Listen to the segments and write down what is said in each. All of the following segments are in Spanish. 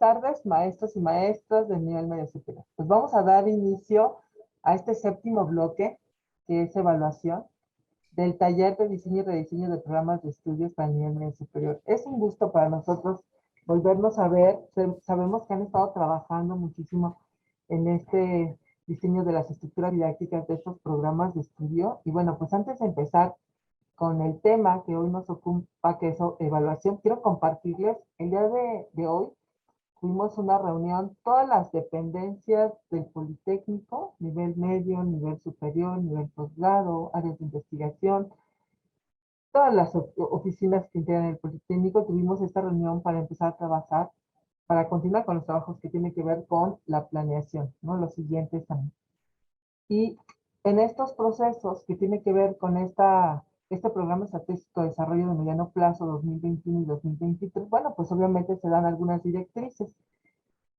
tardes, maestros y maestras del nivel medio superior. Pues vamos a dar inicio a este séptimo bloque, que es evaluación, del taller de diseño y rediseño de programas de estudios para el nivel medio superior. Es un gusto para nosotros volvernos a ver. Sabemos que han estado trabajando muchísimo en este diseño de las estructuras didácticas de estos programas de estudio. Y bueno, pues antes de empezar con el tema que hoy nos ocupa, que es evaluación, quiero compartirles el día de hoy. Tuvimos una reunión, todas las dependencias del Politécnico, nivel medio, nivel superior, nivel posgrado, áreas de investigación, todas las oficinas que integran el Politécnico, tuvimos esta reunión para empezar a trabajar, para continuar con los trabajos que tienen que ver con la planeación, ¿no? Los siguientes años. Y en estos procesos que tienen que ver con este programa estratégico de desarrollo de mediano plazo 2021 y 2023, bueno, pues obviamente se dan algunas directrices.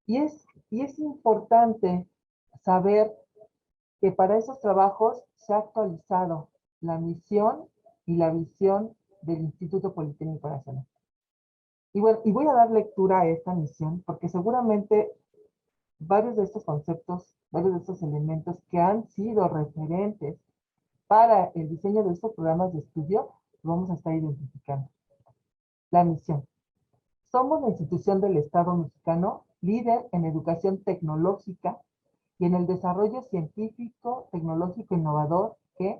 Y es importante saber que para esos trabajos se ha actualizado la misión y la visión del Instituto Politécnico Nacional. Y bueno, y voy a dar lectura a esta misión porque seguramente varios de estos conceptos, varios de estos elementos que han sido referentes para el diseño de estos programas de estudio, lo vamos a estar identificando. La misión. Somos la institución del Estado mexicano, líder en educación tecnológica y en el desarrollo científico, tecnológico, innovador, que,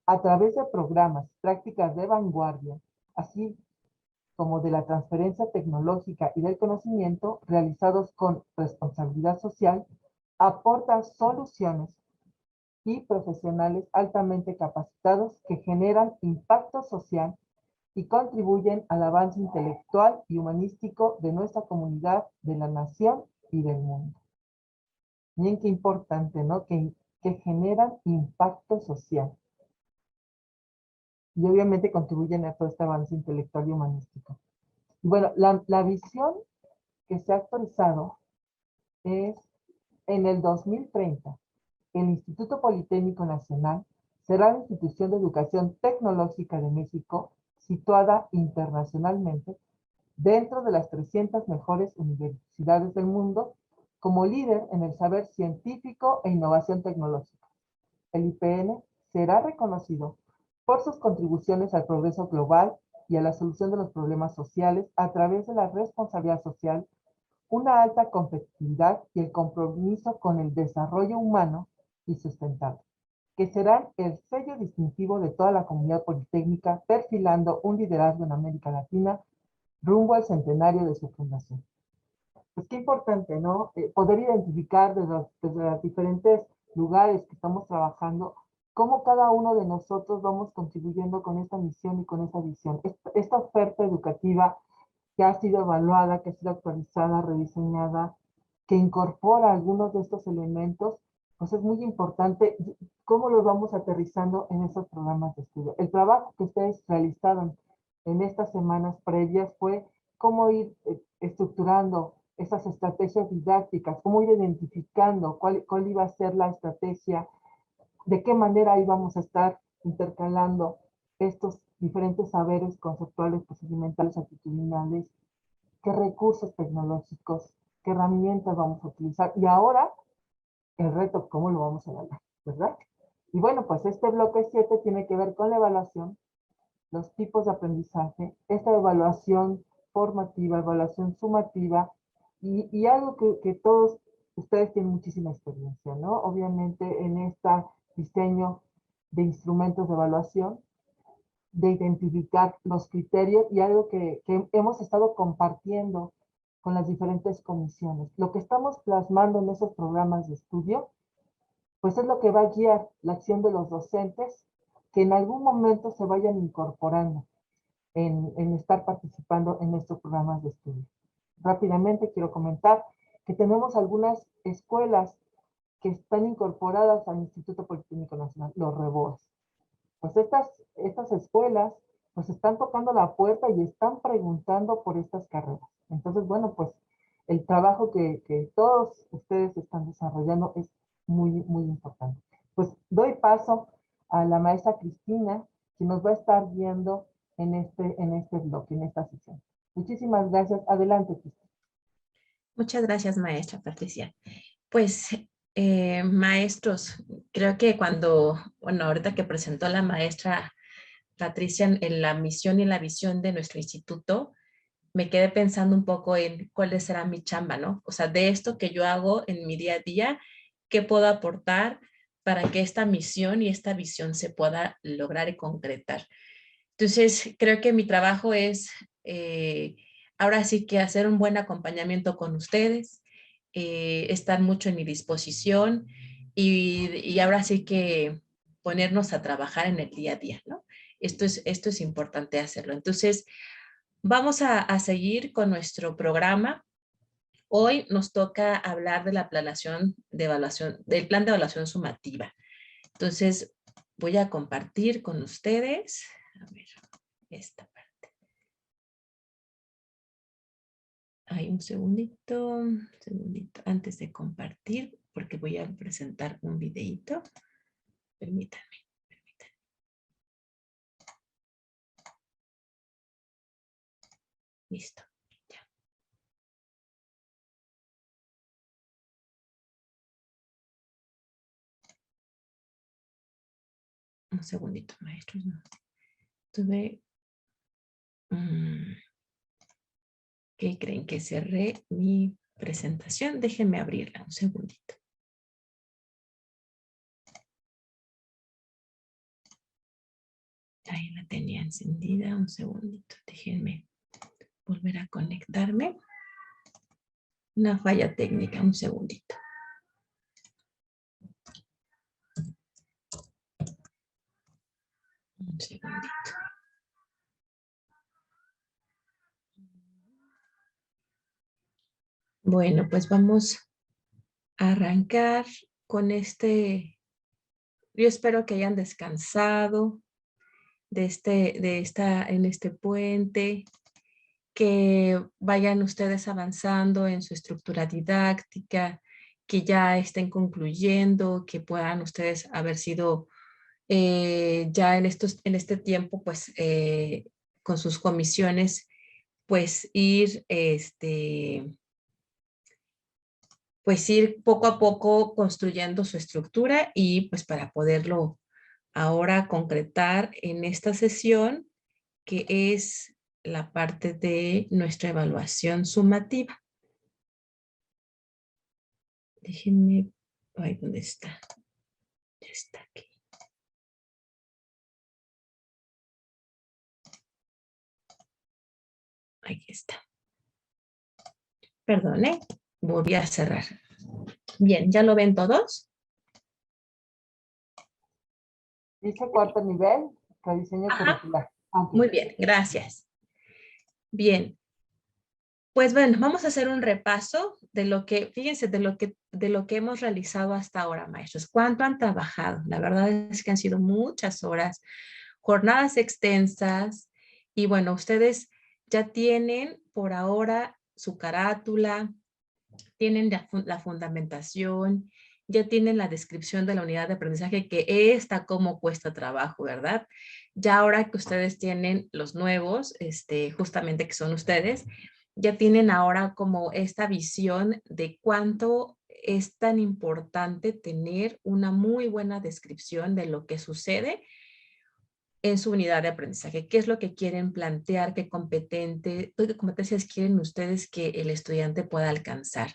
a través de programas, prácticas de vanguardia, así como de la transferencia tecnológica y del conocimiento, realizados con responsabilidad social, aporta soluciones y profesionales altamente capacitados que generan impacto social y contribuyen al avance intelectual y humanístico de nuestra comunidad, de la nación y del mundo. Miren qué importante, ¿no? Que generan impacto social. Y obviamente contribuyen a todo este avance intelectual y humanístico. Y bueno, la visión que se ha actualizado es en el 2030. El Instituto Politécnico Nacional será la institución de educación tecnológica de México situada internacionalmente dentro de las 300 mejores universidades del mundo como líder en el saber científico e innovación tecnológica. El IPN será reconocido por sus contribuciones al progreso global y a la solución de los problemas sociales a través de la responsabilidad social, una alta competitividad y el compromiso con el desarrollo humano y sustentable, que serán el sello distintivo de toda la comunidad politécnica, perfilando un liderazgo en América Latina rumbo al centenario de su fundación. Pues qué importante, ¿no? Poder identificar desde los diferentes lugares que estamos trabajando, cómo cada uno de nosotros vamos contribuyendo con esta misión y con esta visión. Esta oferta educativa que ha sido evaluada, que ha sido actualizada, rediseñada, que incorpora algunos de estos elementos, pues es muy importante cómo los vamos aterrizando en esos programas de estudio. El trabajo que ustedes realizaron en estas semanas previas fue cómo ir estructurando esas estrategias didácticas, cómo ir identificando cuál iba a ser la estrategia, de qué manera íbamos a estar intercalando estos diferentes saberes conceptuales, procedimentales, actitudinales, qué recursos tecnológicos, qué herramientas vamos a utilizar. Y ahora, el reto, ¿cómo lo vamos a evaluar? ¿Verdad? Y bueno, pues este bloque 7 tiene que ver con la evaluación, los tipos de aprendizaje, esta evaluación formativa, evaluación sumativa, y algo que todos ustedes tienen muchísima experiencia, ¿no? Obviamente en este diseño de instrumentos de evaluación, de identificar los criterios y algo que hemos estado compartiendo con las diferentes comisiones. Lo que estamos plasmando en esos programas de estudio, pues es lo que va a guiar la acción de los docentes que en algún momento se vayan incorporando en estar participando en estos programas de estudio. Rápidamente quiero comentar que tenemos algunas escuelas que están incorporadas al Instituto Politécnico Nacional, los REBOAS. Pues estas escuelas pues están tocando la puerta y están preguntando por estas carreras. Entonces, bueno, pues el trabajo que todos ustedes están desarrollando es muy, muy importante. Pues doy paso a la maestra Cristina, que nos va a estar guiando en este bloque, en esta sesión. Muchísimas gracias. Adelante, Cristina. Muchas gracias, maestra Patricia. Pues, maestros, creo que bueno, ahorita que presentó la maestra Patricia en la misión y la visión de nuestro instituto, me quedé pensando un poco en cuál será mi chamba, ¿no? O sea, de esto que yo hago en mi día a día, ¿qué puedo aportar para que esta misión y esta visión se pueda lograr y concretar? Entonces, creo que mi trabajo es ahora sí que hacer un buen acompañamiento con ustedes, estar mucho en mi disposición y ahora sí que ponernos a trabajar en el día a día, ¿no? Esto es importante hacerlo. Entonces, vamos a seguir con nuestro programa. Hoy nos toca hablar de la planeación de evaluación, del plan de evaluación sumativa. Entonces, voy a compartir con ustedes. A ver, esta parte. Hay un segundito, antes de compartir, porque voy a presentar un videito. Permítanme. Listo. Ya. Un segundito, maestros. No. Tuve... ¿qué creen? Que cerré mi presentación. Déjenme abrirla un segundito. Ahí la tenía encendida. Un segundito. Déjenme volver a conectarme. Una falla técnica. Un segundito. Un segundito. Bueno, pues vamos a arrancar con este. Yo espero que hayan descansado en este puente, que vayan ustedes avanzando en su estructura didáctica, que ya estén concluyendo, que puedan ustedes haber sido ya en este tiempo, pues con sus comisiones, pues pues ir poco a poco construyendo su estructura y pues para poderlo ahora concretar en esta sesión, que es la parte de nuestra evaluación sumativa. Déjenme, ay, ¿dónde está? Ya está aquí. Aquí está. Perdone, volví a cerrar. Bien, ¿ya lo ven todos? Dice cuarto nivel, rediseño Ajá, curricular. muy bien, gracias. Bien, pues bueno, vamos a hacer un repaso de lo que, fíjense, de lo que hemos realizado hasta ahora, maestros. ¿Cuánto han trabajado? La verdad es que han sido muchas horas, jornadas extensas, y bueno, ustedes ya tienen por ahora su carátula, tienen la fundamentación, ya tienen la descripción de la unidad de aprendizaje, que esta cómo cuesta trabajo, ¿verdad? Ya ahora que ustedes tienen los nuevos, justamente que son ustedes, ya tienen ahora como esta visión de cuánto es tan importante tener una muy buena descripción de lo que sucede en su unidad de aprendizaje. ¿Qué es lo que quieren plantear? ¿Qué competencias quieren ustedes que el estudiante pueda alcanzar?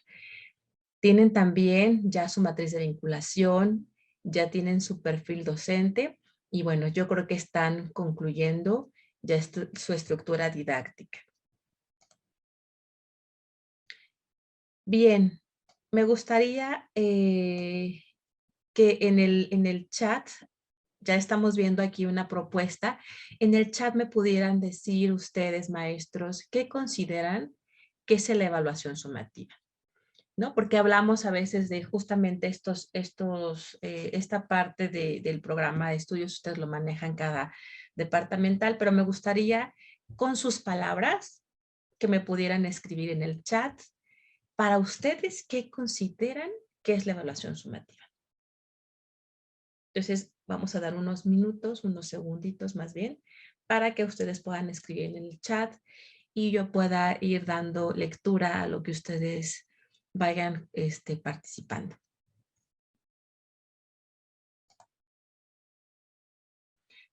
Tienen también ya su matriz de vinculación, ya tienen su perfil docente y bueno, yo creo que están concluyendo ya su estructura didáctica. Bien, me gustaría que en el chat, ya estamos viendo aquí una propuesta, en el chat me pudieran decir ustedes, maestros, ¿qué consideran que es la evaluación sumativa? ¿No? Porque hablamos a veces de justamente esta parte del programa de estudios, ustedes lo manejan cada departamental, pero me gustaría con sus palabras que me pudieran escribir en el chat para ustedes qué consideran que es la evaluación sumativa. Entonces, vamos a dar unos minutos, unos segunditos más bien, para que ustedes puedan escribir en el chat y yo pueda ir dando lectura a lo que ustedes vayan participando.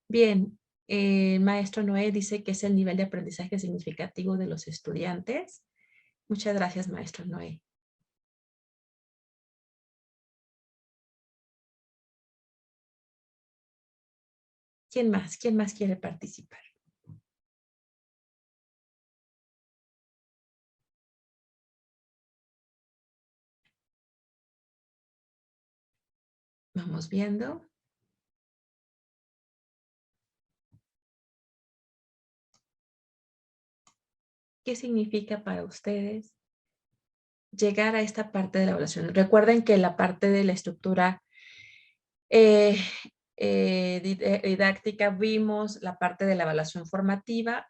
Bien, el maestro Noé dice que es el nivel de aprendizaje significativo de los estudiantes. Muchas gracias, maestro Noé. ¿Quién más? ¿Quién más quiere participar? Vamos viendo. ¿Qué significa para ustedes llegar a esta parte de la evaluación? Recuerden que la parte de la estructura didáctica vimos la parte de la evaluación formativa.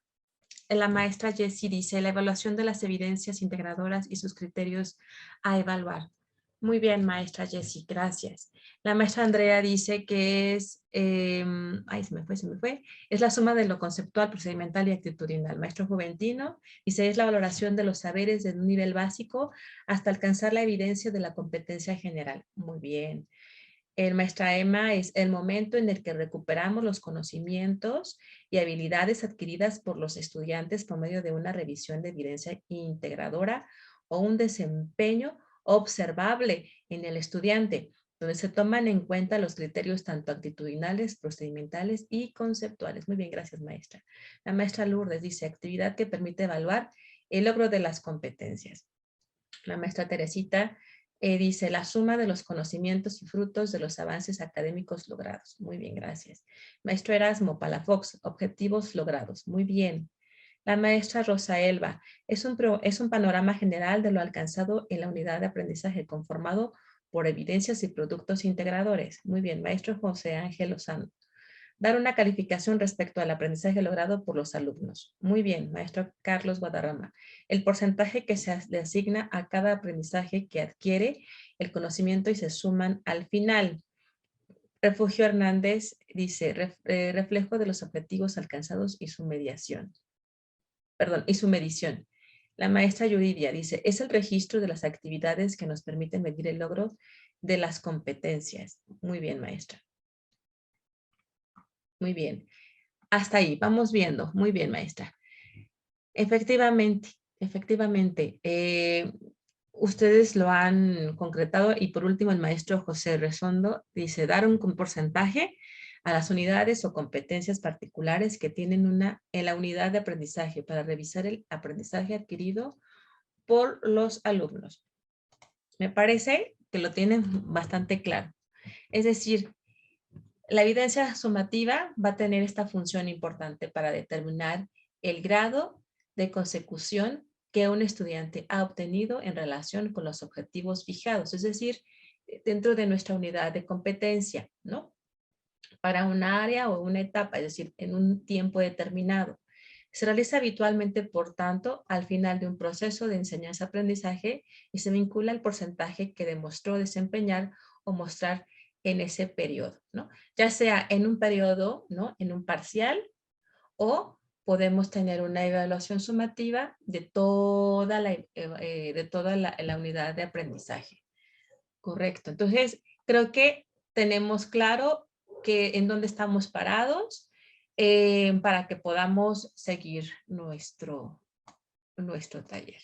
La maestra Jessie dice la evaluación de las evidencias integradoras y sus criterios a evaluar. Muy bien, maestra Jessie, gracias. La maestra Andrea dice que es, se me fue. Es la suma de lo conceptual, procedimental y actitudinal. Maestro Juventino dice es la valoración de los saberes desde un nivel básico hasta alcanzar la evidencia de la competencia general. Muy bien. El maestra Emma es el momento en el que recuperamos los conocimientos y habilidades adquiridas por los estudiantes por medio de una revisión de evidencia integradora o un desempeño observable en el estudiante, donde se toman en cuenta los criterios tanto actitudinales, procedimentales y conceptuales. Muy bien, gracias, maestra. La maestra Lourdes dice, actividad que permite evaluar el logro de las competencias. La maestra Teresita dice, la suma de los conocimientos y frutos de los avances académicos logrados. Muy bien, gracias. Maestro Erasmo Palafox, objetivos logrados. Muy bien. La maestra Rosa Elba, es un panorama general de lo alcanzado en la unidad de aprendizaje conformado por evidencias y productos integradores. Muy bien, maestro José Ángel Lozano. Dar una calificación respecto al aprendizaje logrado por los alumnos. Muy bien, maestro Carlos Guadarrama. El porcentaje que se le asigna a cada aprendizaje que adquiere el conocimiento y se suman al final. Refugio Hernández dice, reflejo de los objetivos alcanzados y su mediación. Perdón, y su medición. La maestra Yuridia dice, es el registro de las actividades que nos permiten medir el logro de las competencias. Muy bien, maestra. Muy bien. Hasta ahí, vamos viendo. Muy bien, maestra. Efectivamente, efectivamente. Ustedes lo han concretado y por último el maestro José Resondo dice dar un porcentaje a las unidades o competencias particulares que tienen en la unidad de aprendizaje para revisar el aprendizaje adquirido por los alumnos. Me parece que lo tienen bastante claro. Es decir, la evidencia sumativa va a tener esta función importante para determinar el grado de consecución que un estudiante ha obtenido en relación con los objetivos fijados, es decir, dentro de nuestra unidad de competencia, ¿no? Para una área o una etapa, es decir, en un tiempo determinado. Se realiza habitualmente, por tanto, al final de un proceso de enseñanza-aprendizaje y se vincula al porcentaje que demostró desempeñar o mostrar en ese periodo, ¿no? Ya sea en un periodo, ¿no? En un parcial o podemos tener una evaluación sumativa de toda la unidad de aprendizaje. Correcto. Entonces, creo que tenemos claro que en dónde estamos parados para que podamos seguir nuestro taller.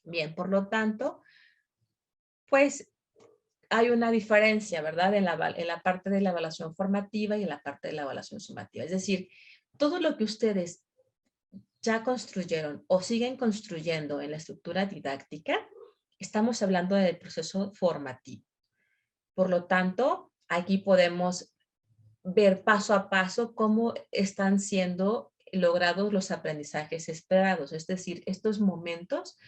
Bien, por lo tanto, pues hay una diferencia, ¿verdad? En la parte de la evaluación formativa y en la parte de la evaluación sumativa. Es decir, todo lo que ustedes ya construyeron o siguen construyendo en la estructura didáctica, estamos hablando del proceso formativo. Por lo tanto, aquí podemos ver paso a paso cómo están siendo logrados los aprendizajes esperados, es decir, estos momentos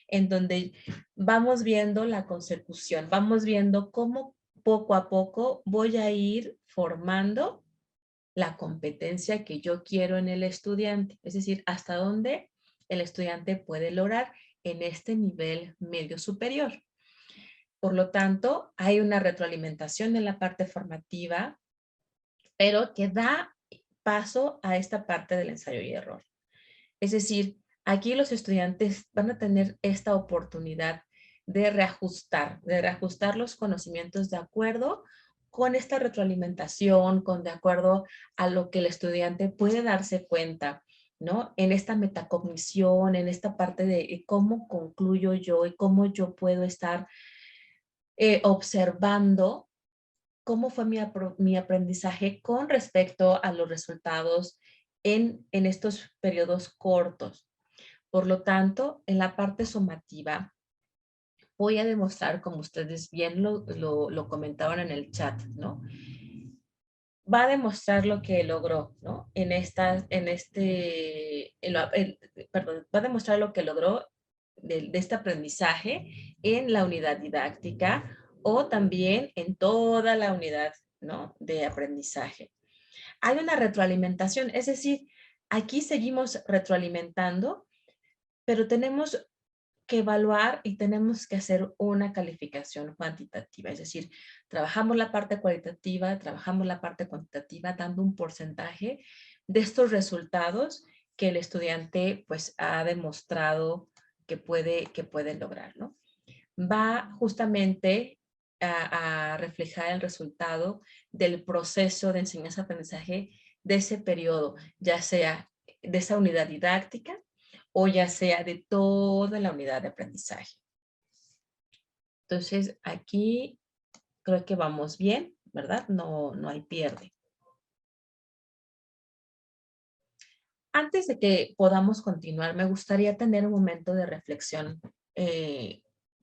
en donde vamos viendo la consecución, vamos viendo cómo poco a poco voy a ir formando la competencia que yo quiero en el estudiante, es decir, hasta dónde el estudiante puede lograr en este nivel medio superior. Por lo tanto, hay una retroalimentación en la parte formativa, pero que da paso a esta parte del ensayo y error. Es decir, aquí los estudiantes van a tener esta oportunidad de reajustar los conocimientos de acuerdo con esta retroalimentación, de acuerdo a lo que el estudiante puede darse cuenta, ¿no? En esta metacognición, en esta parte de cómo concluyo yo y cómo yo puedo estar observando cómo fue mi aprendizaje con respecto a los resultados en estos periodos cortos. Por lo tanto, en la parte sumativa, voy a demostrar, como ustedes bien lo comentaban en el chat, ¿no? Va a demostrar lo que logró, ¿no? Perdón, va a demostrar lo que logró de este aprendizaje en la unidad didáctica o también en toda la unidad, ¿no? De aprendizaje. Hay una retroalimentación, es decir, aquí seguimos retroalimentando, pero tenemos que evaluar y tenemos que hacer una calificación cuantitativa, es decir, trabajamos la parte cualitativa, trabajamos la parte cuantitativa, dando un porcentaje de estos resultados que el estudiante pues ha demostrado que puede lograr, ¿no? Va justamente a reflejar el resultado del proceso de enseñanza-aprendizaje de ese periodo, ya sea de esa unidad didáctica o ya sea de toda la unidad de aprendizaje. Entonces, aquí creo que vamos bien, ¿verdad? No hay pierde. Antes de que podamos continuar, me gustaría tener un momento de reflexión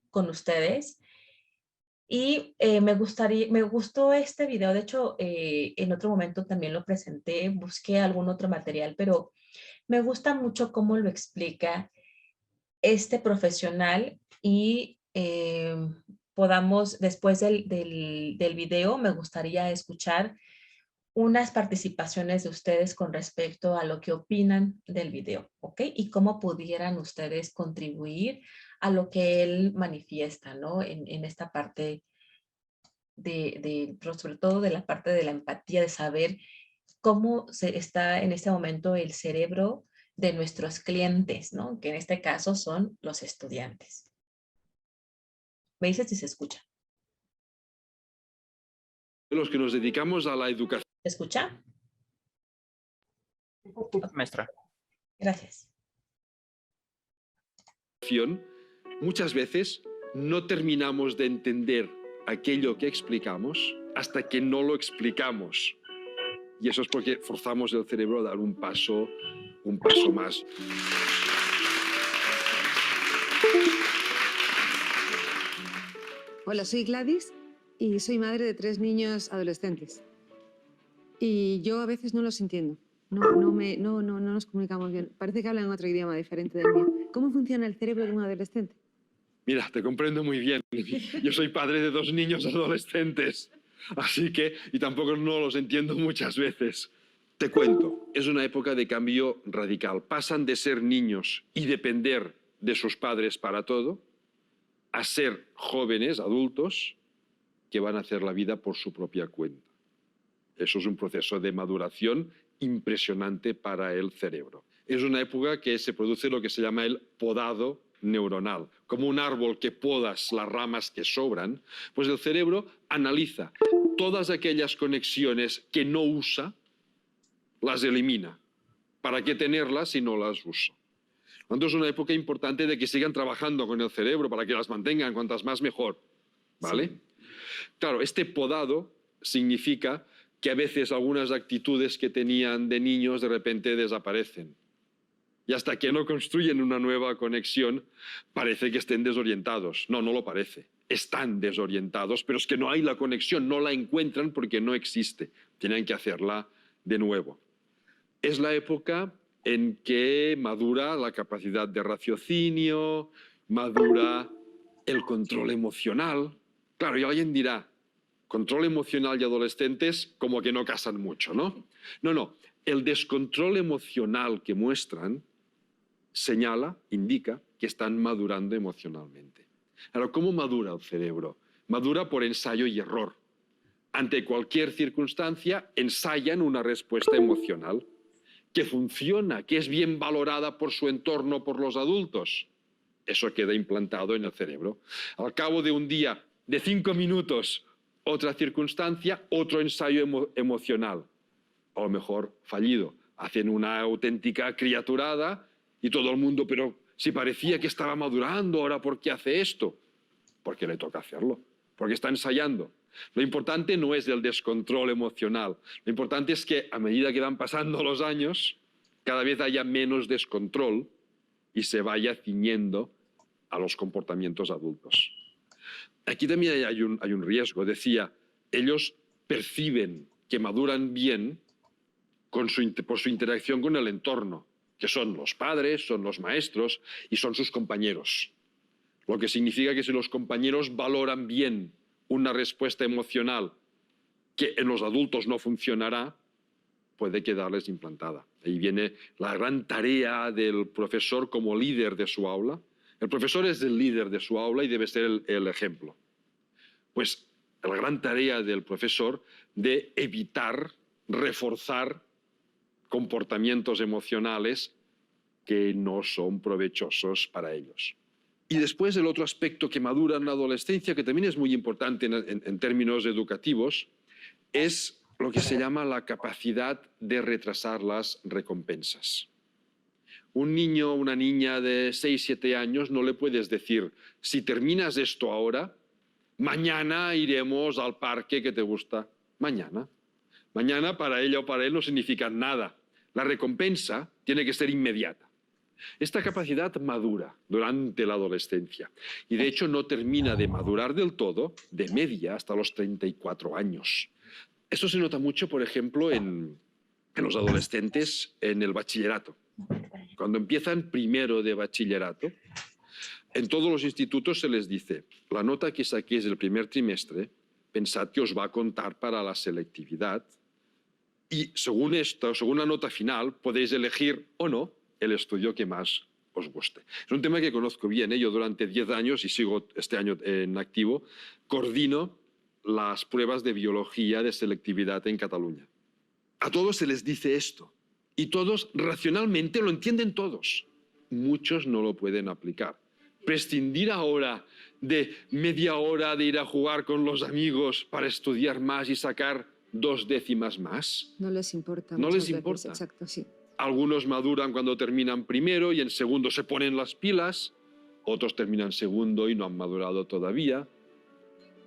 con ustedes. Y me gustó este video, de hecho, en otro momento también lo presenté, busqué algún otro material, pero me gusta mucho cómo lo explica este profesional y después del video, me gustaría escuchar unas participaciones de ustedes con respecto a lo que opinan del video, ¿ok? Y cómo pudieran ustedes contribuir a lo que él manifiesta, ¿no? En esta parte sobre todo de la parte de la empatía, de saber cómo está en este momento el cerebro de nuestros clientes, ¿no? Que en este caso son los estudiantes. ¿Me dices si se escucha? Los que nos dedicamos a la educación. ¿Se escucha? Maestra. Gracias. Muchas veces no terminamos de entender aquello que explicamos hasta que no lo explicamos. Y eso es porque forzamos el cerebro a dar un paso más. Hola, soy Gladys y soy madre de 3 niños adolescentes. Y yo a veces no los entiendo. No nos comunicamos bien. Parece que hablan otro idioma diferente del mío. ¿Cómo funciona el cerebro de un adolescente? Mira, te comprendo muy bien. Yo soy padre de 2 niños adolescentes. Así que, y tampoco no los entiendo muchas veces. Te cuento, es una época de cambio radical. Pasan de ser niños y depender de sus padres para todo, a ser jóvenes, adultos, que van a hacer la vida por su propia cuenta. Eso es un proceso de maduración impresionante para el cerebro. Es una época que se produce lo que se llama el podado neuronal. Como un árbol que podas las ramas que sobran, pues el cerebro analiza todas aquellas conexiones que no usa, las elimina. ¿Para qué tenerlas si no las usa? Entonces es una época importante de que sigan trabajando con el cerebro para que las mantengan, cuantas más mejor. ¿Vale? Sí. Claro, este podado significa que a veces algunas actitudes que tenían de niños de repente desaparecen. Y hasta que no construyen una nueva conexión, parece que estén desorientados. No lo parece. Están desorientados, pero es que no hay la conexión, no la encuentran porque no existe. Tienen que hacerla de nuevo. Es la época en que madura la capacidad de raciocinio, madura el control emocional. Claro, y alguien dirá, control emocional y adolescentes como que no casan mucho, ¿no? No. El descontrol emocional que muestran señala, indica que están madurando emocionalmente. Ahora, ¿cómo madura el cerebro? Madura por ensayo y error. Ante cualquier circunstancia, ensayan una respuesta emocional que funciona, que es bien valorada por su entorno, por los adultos. eso queda implantado en el cerebro. Al cabo de un día, de 5 minutos, otra circunstancia, otro ensayo emocional, a lo mejor fallido. Hacen una auténtica criaturada y todo el mundo, pero si parecía que estaba madurando, ¿ahora por qué hace esto? Porque le toca hacerlo, porque está ensayando. Lo importante no es el descontrol emocional, lo importante es que a medida que van pasando los años, cada vez haya menos descontrol y se vaya ciñendo a los comportamientos adultos. Aquí también hay un riesgo. Decía, ellos perciben que maduran bien por su interacción con el entorno, que son los padres, son los maestros y son sus compañeros. Lo que significa que si los compañeros valoran bien una respuesta emocional que en los adultos no funcionará, puede quedarles implantada. Ahí viene la gran tarea del profesor como líder de su aula. El profesor es el líder de su aula y debe ser el ejemplo. Pues la gran tarea del profesor de evitar, reforzar comportamientos emocionales que no son provechosos para ellos. Y después el otro aspecto que madura en la adolescencia, que también es muy importante en términos educativos, es lo que se llama la capacidad de retrasar las recompensas. Un niño o una niña de 6, 7 años no le puedes decir, si terminas esto ahora, mañana iremos al parque que te gusta. Mañana. Mañana para ella o para él no significa nada. La recompensa tiene que ser inmediata. Esta capacidad madura durante la adolescencia y de hecho no termina de madurar del todo, de media, hasta los 34 años. Eso se nota mucho, por ejemplo, en los adolescentes en el bachillerato. Cuando empiezan primero de bachillerato, en todos los institutos se les dice, la nota que saquéis del primer trimestre, pensad que os va a contar para la selectividad y según esto, según la nota final, podéis elegir o no el estudio que más os guste. Es un tema que conozco bien. Yo durante 10 años, y sigo este año en activo, coordino las pruebas de biología de selectividad en Cataluña. A todos se les dice esto y todos racionalmente lo entienden todos. Muchos no lo pueden aplicar. Prescindir ahora de media hora de ir a jugar con los amigos para estudiar más y sacar 2 décimas más. No les importa. No les muchas veces. importa. Exacto, sí. Algunos maduran cuando terminan primero y en segundo se ponen las pilas. Otros terminan segundo y no han madurado todavía.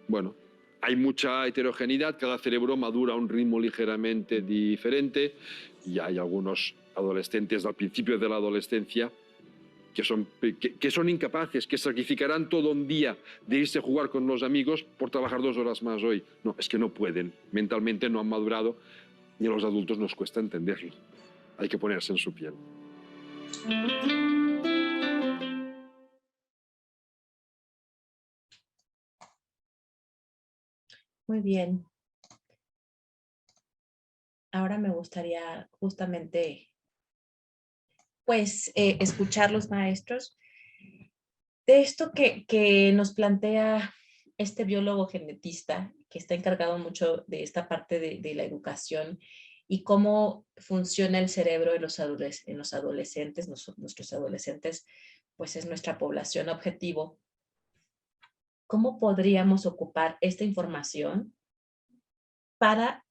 Bueno, hay mucha heterogeneidad. Cada cerebro madura a un ritmo ligeramente diferente. Y hay algunos adolescentes al principio de la adolescencia que son incapaces, que sacrificarán todo un día de irse a jugar con los amigos por trabajar 2 horas más hoy. No, es que no pueden. Mentalmente no han madurado y a los adultos nos cuesta entenderlo. Hay que ponerse en su piel. Muy bien. Ahora me gustaría justamente, pues, escuchar los maestros de esto que nos plantea este biólogo genetista, que está encargado mucho de esta parte de la educación y cómo funciona el cerebro en los adolescentes, nuestros adolescentes, pues es nuestra población objetivo. ¿Cómo podríamos ocupar esta información para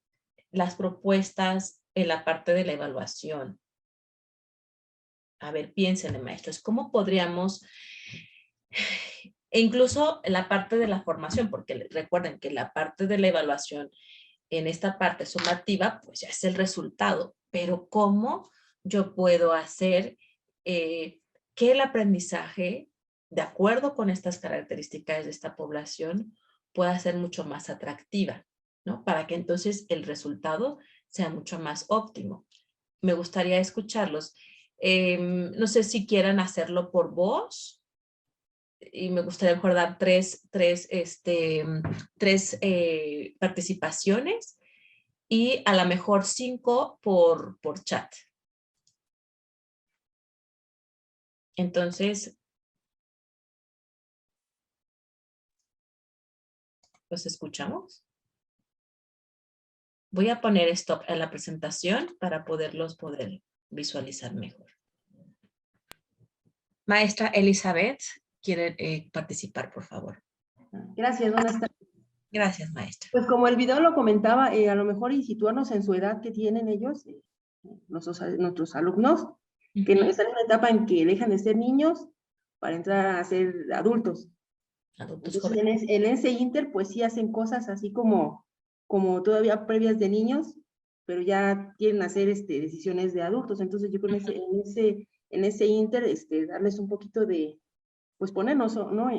las propuestas en la parte de la evaluación? A ver, piénsenle, maestros, ¿cómo podríamos, e incluso en la parte de la formación, porque recuerden que la parte de la evaluación, en esta parte sumativa, pues ya es el resultado, pero ¿cómo yo puedo hacer que el aprendizaje, de acuerdo con estas características de esta población, pueda ser mucho más atractiva, ¿no? Para que entonces el resultado sea mucho más óptimo. Me gustaría escucharlos. No sé si quieran hacerlo por voz y me gustaría acordar tres participaciones y a lo mejor 5 por chat. Entonces, ¿los escuchamos? Voy a poner stop en la presentación para poder visualizar mejor. Maestra Elizabeth, quiere participar, por favor. Gracias, buenas tardes. Gracias, maestra. Pues como el video lo comentaba, a lo mejor y situarnos en su edad que tienen ellos, nuestros alumnos, que no están en una etapa en que dejan de ser niños para entrar a ser adultos. Adultos Entonces, jóvenes. en ese inter, pues sí hacen cosas así como todavía previas de niños, pero ya quieren hacer decisiones de adultos. Entonces, yo creo que en ese inter, darles un poquito de, pues ponernos, ¿no?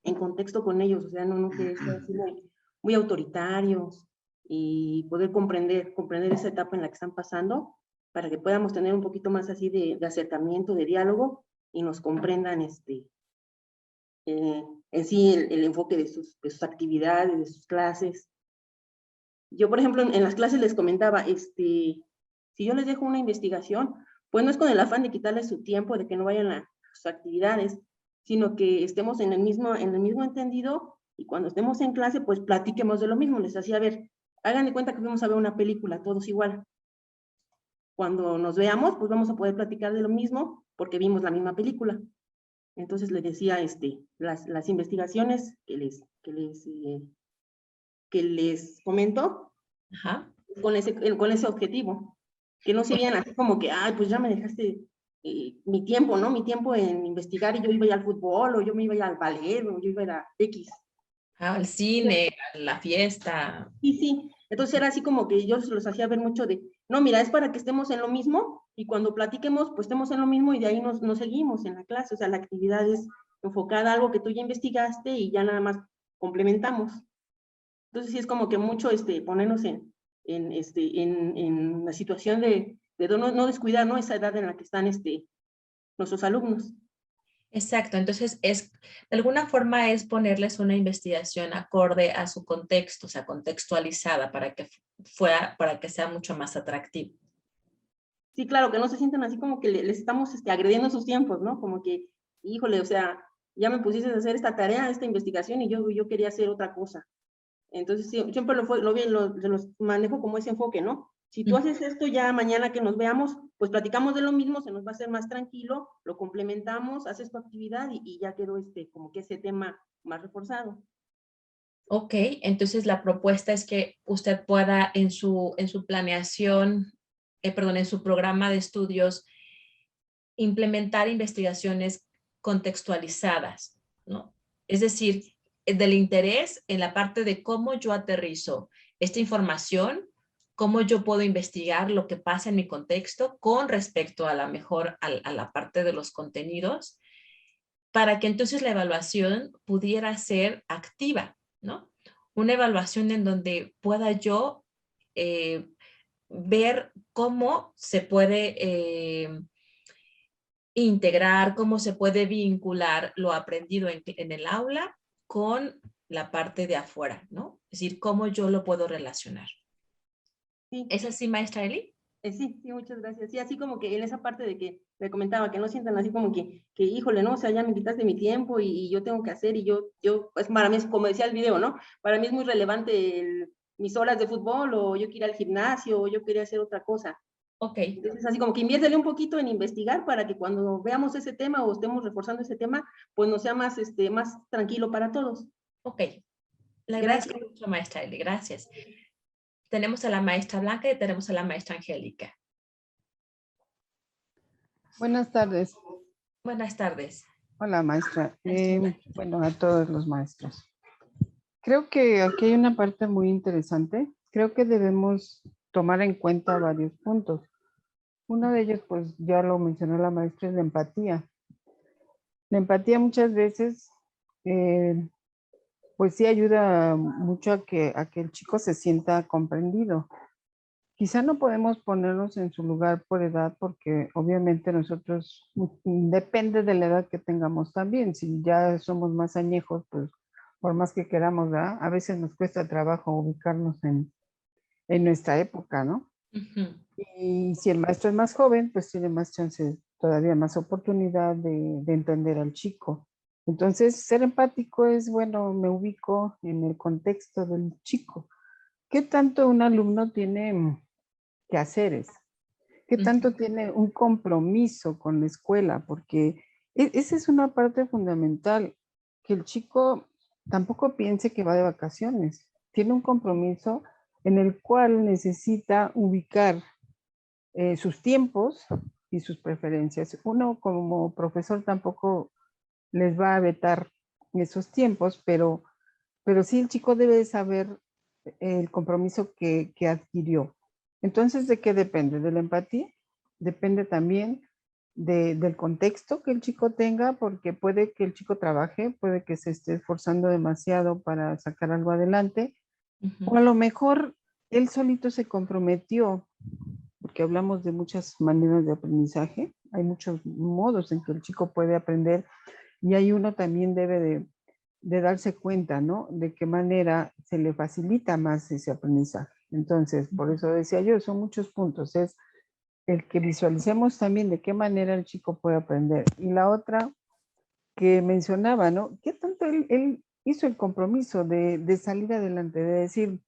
En contexto con ellos, o sea, no que sea así muy autoritarios y poder comprender esa etapa en la que están pasando para que podamos tener un poquito más así de acercamiento, de diálogo y nos comprendan en sí el enfoque de sus actividades, de sus clases. Yo, por ejemplo, en las clases les comentaba, si yo les dejo una investigación, pues no es con el afán de quitarles su tiempo, de que no vayan a sus actividades, sino que estemos en el mismo entendido y cuando estemos en clase, pues platiquemos de lo mismo. Les hacía ver, hagan de cuenta que vamos a ver una película, todos igual. Cuando nos veamos, pues vamos a poder platicar de lo mismo porque vimos la misma película. Entonces les decía, las investigaciones que les comento, Ajá. con ese objetivo, que no serían así como que, ay, pues ya me dejaste mi tiempo, ¿no? Mi tiempo en investigar y yo iba a ir al fútbol, o yo me iba a ir al ballet, o yo iba a ir a X. Al cine, a la fiesta. Sí. Entonces era así como que yo se los hacía ver mucho de, no, mira, es para que estemos en lo mismo y cuando platiquemos, pues estemos en lo mismo y de ahí nos seguimos en la clase. O sea, la actividad es enfocada a algo que tú ya investigaste y ya nada más complementamos. Entonces sí es como que mucho ponernos en la situación de no descuidar, ¿no? Esa edad en la que están nuestros alumnos. Exacto, entonces de alguna forma es ponerles una investigación acorde a su contexto, o sea, contextualizada para que sea mucho más atractivo. Sí, claro, que no se sientan así como que les estamos agrediendo sus tiempos, ¿no? Como que, híjole, o sea, ya me pusiste a hacer esta tarea, esta investigación y yo quería hacer otra cosa. Entonces, sí, siempre los manejo como ese enfoque, ¿no? Si tú haces esto, ya mañana que nos veamos, pues platicamos de lo mismo, se nos va a hacer más tranquilo, lo complementamos, haces tu actividad y ya quedó como que ese tema más reforzado. Ok, entonces la propuesta es que usted pueda en su planeación, en su programa de estudios, implementar investigaciones contextualizadas, ¿no? Es decir, del interés en la parte de cómo yo aterrizo esta información, cómo yo puedo investigar lo que pasa en mi contexto con respecto a la parte de los contenidos, para que entonces la evaluación pudiera ser activa, ¿no? Una evaluación en donde pueda yo ver cómo se puede integrar, cómo se puede vincular lo aprendido en el aula con la parte de afuera, ¿no? Es decir, cómo yo lo puedo relacionar. Sí. ¿Es así, maestra Eli? Sí, muchas gracias. Sí, así como que en esa parte de que le comentaba, que no sientan así como que híjole, ¿no? O sea, ya me quitaste mi tiempo y yo tengo que hacer y yo, pues para mí es como decía el video, ¿no? Para mí es muy relevante mis horas de fútbol o yo quiero ir al gimnasio o yo quería hacer otra cosa. Ok. Entonces, así como que inviértele un poquito en investigar para que cuando veamos ese tema o estemos reforzando ese tema, pues nos sea más tranquilo para todos. Ok. Le agradezco mucho, maestra Eli. Gracias. Tenemos a la maestra Blanca y tenemos a la maestra Angélica. Buenas tardes. Buenas tardes. Hola, maestra. Bueno, a todos los maestros. Creo que aquí hay una parte muy interesante. Creo que debemos tomar en cuenta varios puntos. Uno de ellos, pues ya lo mencionó la maestra, es la empatía. La empatía muchas veces, pues sí ayuda mucho a que el chico se sienta comprendido. Quizá no podemos ponernos en su lugar por edad porque obviamente nosotros, depende de la edad que tengamos también. Si ya somos más añejos, pues por más que queramos, ¿verdad? A veces nos cuesta trabajo ubicarnos en nuestra época, ¿no? Y si el maestro es más joven, pues tiene más chance, todavía más oportunidad de entender al chico. Entonces, ser empático es, bueno, me ubico en el contexto del chico. ¿Qué tanto un alumno tiene quehaceres? ¿Qué tanto tiene un compromiso con la escuela? Porque Esa es una parte fundamental, que el chico tampoco piense que va de vacaciones. Tiene un compromiso en el cual necesita ubicar sus tiempos y sus preferencias. Uno como profesor tampoco les va a vetar esos tiempos, pero sí el chico debe de saber el compromiso que adquirió. Entonces, ¿de qué depende? ¿De la empatía? Depende también del contexto que el chico tenga, porque puede que el chico trabaje, puede que se esté esforzando demasiado para sacar algo adelante, o a lo mejor él solito se comprometió, porque hablamos de muchas maneras de aprendizaje, hay muchos modos en que el chico puede aprender y ahí uno también debe de darse cuenta, ¿no? De qué manera se le facilita más ese aprendizaje. Entonces, por eso decía yo, son muchos puntos. Es el que visualicemos también de qué manera el chico puede aprender. Y la otra que mencionaba, ¿no? ¿Qué tanto él hizo el compromiso de salir adelante, de decir,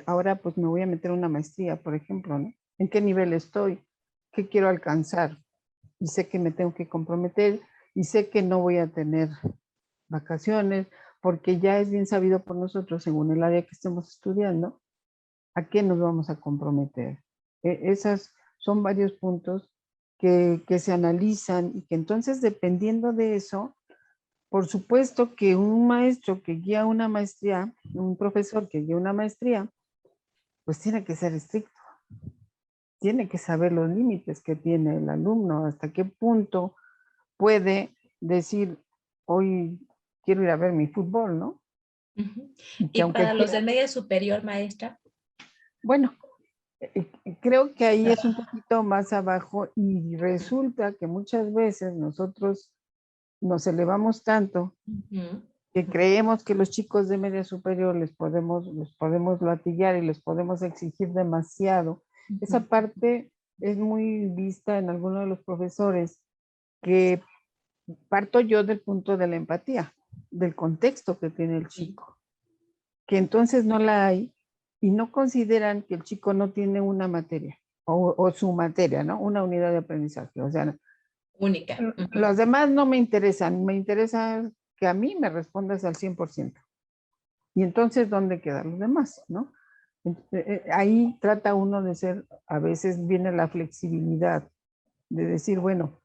ahora pues me voy a meter a una maestría, por ejemplo, ¿no? ¿En qué nivel estoy? ¿Qué quiero alcanzar? Y sé que me tengo que comprometer y sé que no voy a tener vacaciones, porque ya es bien sabido por nosotros, según el área que estemos estudiando, a qué nos vamos a comprometer. Esas son varios puntos que se analizan y que entonces, dependiendo de eso, por supuesto que un maestro que guía una maestría, un profesor que guía una maestría, pues tiene que ser estricto, tiene que saber los límites que tiene el alumno, hasta qué punto puede decir, hoy quiero ir a ver mi fútbol, ¿no? Y que Y aunque para los de quiera, media superior, maestra. bueno, creo que ahí es un poquito más abajo y resulta que muchas veces nosotros nos elevamos tanto que creemos que los chicos de media superior los podemos latillar y les podemos exigir demasiado. Esa parte es muy vista en algunos de los profesores, que parto yo del punto de la empatía, del contexto que tiene el chico, que entonces no la hay y no consideran que el chico no tiene una materia o su materia, ¿no? Una unidad de aprendizaje. O sea, Única. los demás no me interesan, me interesa que a mí me respondas al 100%. Y entonces, ¿dónde quedan los demás, no? Ahí trata uno de ser, a veces viene la flexibilidad, de decir, bueno,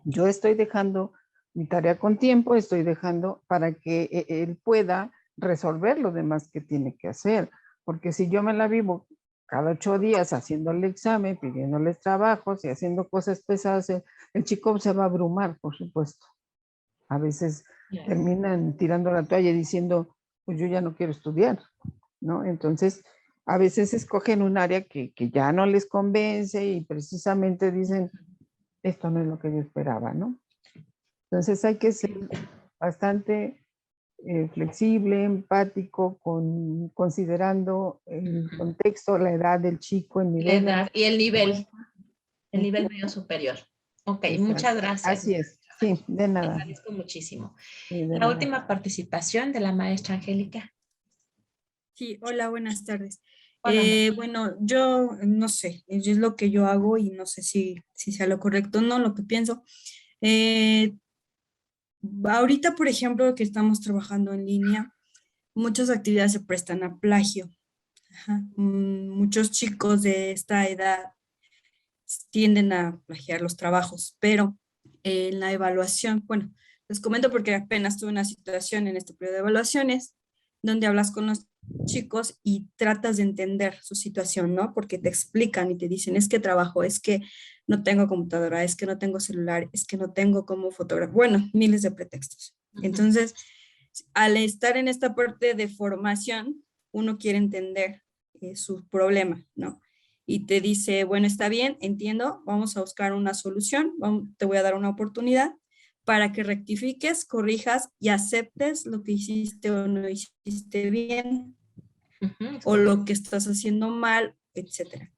yo estoy dejando mi tarea con tiempo, estoy dejando para que él pueda resolver lo demás que tiene que hacer. Porque si yo me la vivo cada 8 días haciéndole examen, pidiéndoles trabajos y haciendo cosas pesadas, el chico se va a abrumar, por supuesto. A veces terminan tirando la toalla y diciendo, pues yo ya no quiero estudiar, ¿no? Entonces, a veces escogen un área que ya no les convence y precisamente dicen, esto no es lo que yo esperaba, ¿no? Entonces hay que ser bastante flexible, empático, considerando el contexto, la edad del chico, el La nivel. edad y el nivel medio superior. Ok, Exacto. muchas gracias. Así es, sí, de Te nada. agradezco muchísimo. Sí, de La nada. última participación de la maestra Angélica. Sí, hola, buenas tardes. Hola. Bueno, yo no sé, es lo que yo hago y no sé si sea lo correcto o no, lo que pienso. Ahorita, por ejemplo, que estamos trabajando en línea, muchas actividades se prestan a plagio. Ajá. Muchos chicos de esta edad tienden a plagiar los trabajos, pero en la evaluación, bueno, les comento porque apenas tuve una situación en este periodo de evaluaciones donde hablas con los chicos y tratas de entender su situación, ¿no? Porque te explican y te dicen, es que trabajo, es que no tengo computadora, es que no tengo celular, es que no tengo cómo fotografiar, bueno, miles de pretextos. Entonces, al estar en esta parte de formación, uno quiere entender su problema, ¿no? Y te dice, bueno, está bien, entiendo, vamos a buscar una solución, te voy a dar una oportunidad para que rectifiques, corrijas y aceptes lo que hiciste o no hiciste bien, o lo que estás haciendo mal, etcétera.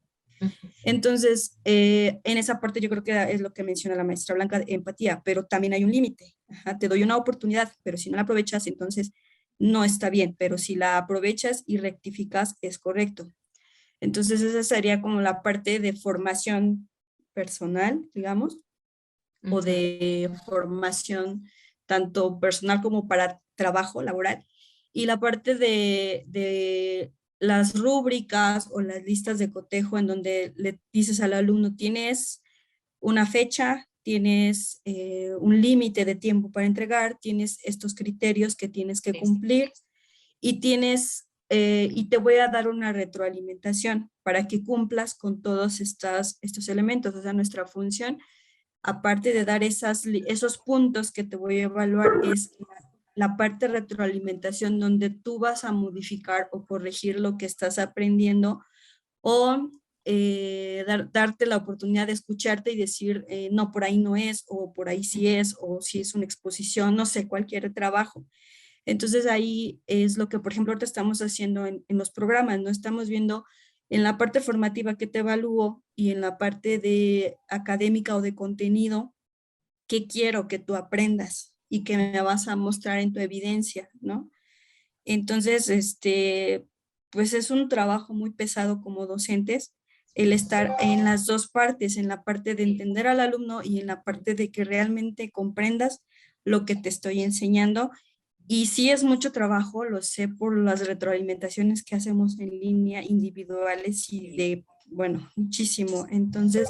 Entonces, en esa parte yo creo que es lo que menciona la maestra Blanca, de empatía, pero también hay un límite. Te doy una oportunidad, pero si no la aprovechas, entonces no está bien, pero si la aprovechas y rectificas, es correcto. Entonces, esa sería como la parte de formación personal, digamos, o de formación, tanto personal como para trabajo laboral. Y la parte de las rúbricas o las listas de cotejo en donde le dices al alumno, tienes una fecha, tienes un límite de tiempo para entregar, tienes estos criterios que tienes que cumplir y y te voy a dar una retroalimentación para que cumplas con todos estos elementos. O sea, nuestra función, aparte de dar esos puntos que te voy a evaluar, es la parte de retroalimentación donde tú vas a modificar o corregir lo que estás aprendiendo o darte la oportunidad de escucharte y decir, no, por ahí no es, o por ahí sí es, o si es una exposición, no sé, cualquier trabajo. Entonces ahí es lo que, por ejemplo, ahorita estamos haciendo en los programas, ¿no? Estamos viendo en la parte formativa que te evalúo y en la parte de académica o de contenido, qué quiero que tú aprendas y que me vas a mostrar en tu evidencia, ¿no? Entonces, pues es un trabajo muy pesado como docentes, el estar en las dos partes, en la parte de entender al alumno y en la parte de que realmente comprendas lo que te estoy enseñando. Y sí es mucho trabajo, lo sé por las retroalimentaciones que hacemos en línea, individuales y de, bueno, muchísimo. Entonces,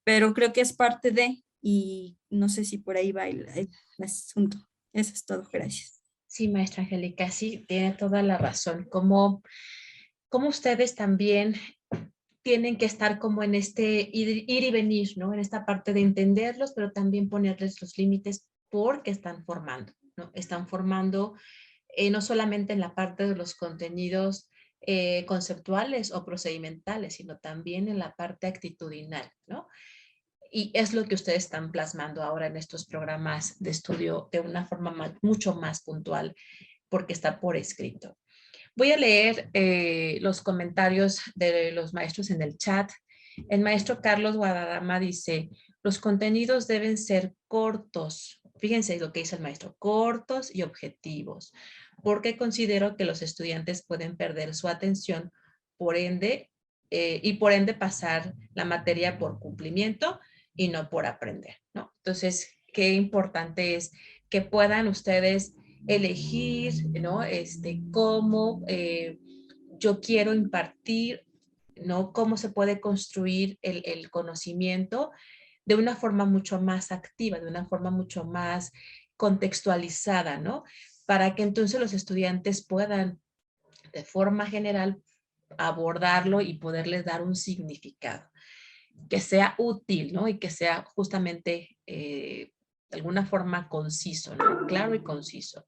pero creo que es parte de, y no sé si por ahí va el asunto. Eso es todo, gracias. Sí, maestra Angélica, sí, tiene toda la razón. Como ustedes también tienen que estar como en este ir y venir, ¿no? En esta parte de entenderlos, pero también ponerles los límites porque están formando, ¿no? Están formando no solamente en la parte de los contenidos conceptuales o procedimentales, sino también en la parte actitudinal, ¿no? Y es lo que ustedes están plasmando ahora en estos programas de estudio de una forma mucho más puntual, porque está por escrito. Voy a leer los comentarios de los maestros en el chat. El maestro Carlos Guadarrama dice, los contenidos deben ser cortos. Fíjense lo que dice el maestro, cortos y objetivos, porque considero que los estudiantes pueden perder su atención, por ende pasar la materia por cumplimiento y no por aprender, ¿no? Entonces, qué importante es que puedan ustedes elegir, ¿no? Cómo yo quiero impartir, ¿no? Cómo se puede construir el conocimiento de una forma mucho más activa, de una forma mucho más contextualizada, ¿no? Para que entonces los estudiantes puedan, de forma general, abordarlo y poderles dar un significado que sea útil, ¿no? Y que sea justamente de alguna forma conciso, ¿no? Claro y conciso.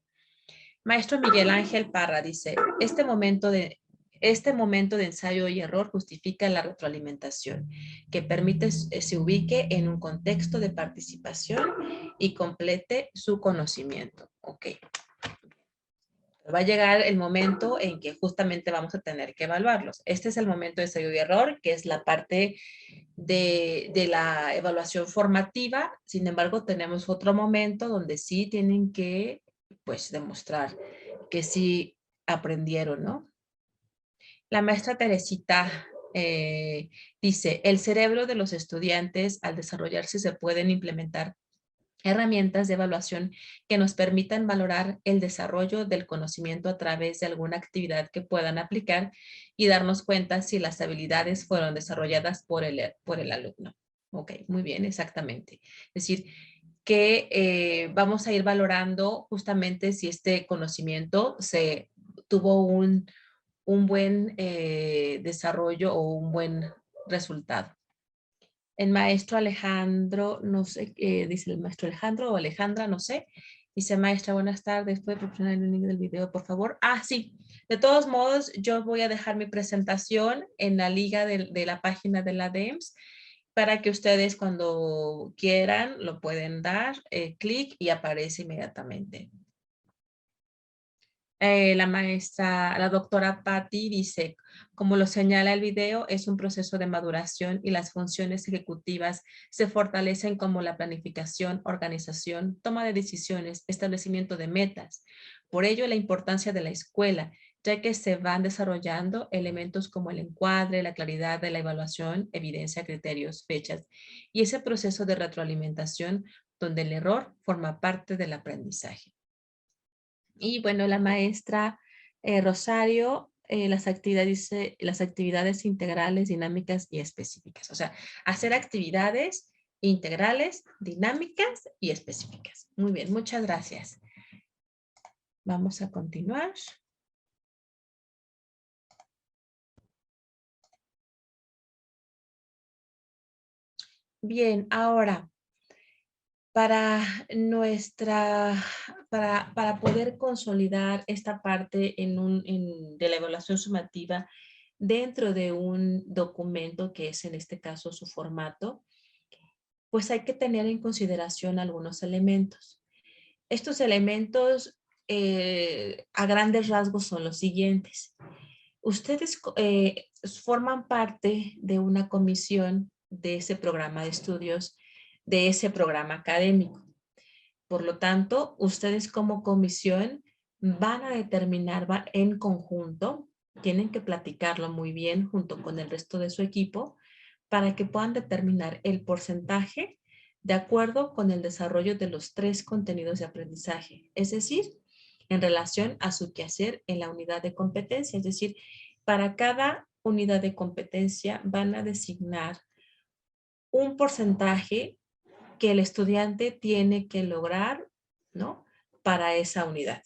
Maestro Miguel Ángel Parra dice, este momento de ensayo y error justifica la retroalimentación, que permite se ubique en un contexto de participación y complete su conocimiento. Ok. Va a llegar el momento en que justamente vamos a tener que evaluarlos. Este es el momento de ensayo y error, que es la parte de la evaluación formativa. Sin embargo, tenemos otro momento donde sí tienen que, pues, demostrar que sí aprendieron, ¿no? La maestra Teresita dice, el cerebro de los estudiantes al desarrollarse se pueden implementar herramientas de evaluación que nos permitan valorar el desarrollo del conocimiento a través de alguna actividad que puedan aplicar y darnos cuenta si las habilidades fueron desarrolladas por el alumno. Ok, muy bien, exactamente. Es decir, que vamos a ir valorando justamente si este conocimiento se tuvo un buen desarrollo o un buen resultado. El maestro Alejandro, no sé, dice el maestro Alejandro o Alejandra, no sé. Dice, maestra, buenas tardes, ¿puede proporcionar el link del video, por favor? Ah, sí. De todos modos, yo voy a dejar mi presentación en la liga de la página de la DEMS para que ustedes cuando quieran lo pueden dar clic y aparece inmediatamente. La doctora Patti dice, como lo señala el video, es un proceso de maduración y las funciones ejecutivas se fortalecen como la planificación, organización, toma de decisiones, establecimiento de metas. Por ello, la importancia de la escuela, ya que se van desarrollando elementos como el encuadre, la claridad de la evaluación, evidencia, criterios, fechas y ese proceso de retroalimentación donde el error forma parte del aprendizaje. Y bueno, la maestra Rosario, las actividades integrales, dinámicas y específicas. O sea, hacer actividades integrales, dinámicas y específicas. Muy bien, muchas gracias. Vamos a continuar. Bien, ahora, para poder consolidar esta parte de la evaluación sumativa dentro de un documento que es en este caso su formato, pues hay que tener en consideración algunos elementos. Estos elementos a grandes rasgos son los siguientes. Ustedes forman parte de una comisión de ese programa de estudios, de ese programa académico. Por lo tanto, ustedes como comisión van a determinar en conjunto, tienen que platicarlo muy bien junto con el resto de su equipo para que puedan determinar el porcentaje de acuerdo con el desarrollo de los 3 contenidos de aprendizaje, es decir, en relación a su quehacer en la unidad de competencia, es decir, para cada unidad de competencia van a designar un porcentaje que el estudiante tiene que lograr, ¿no? Para esa unidad.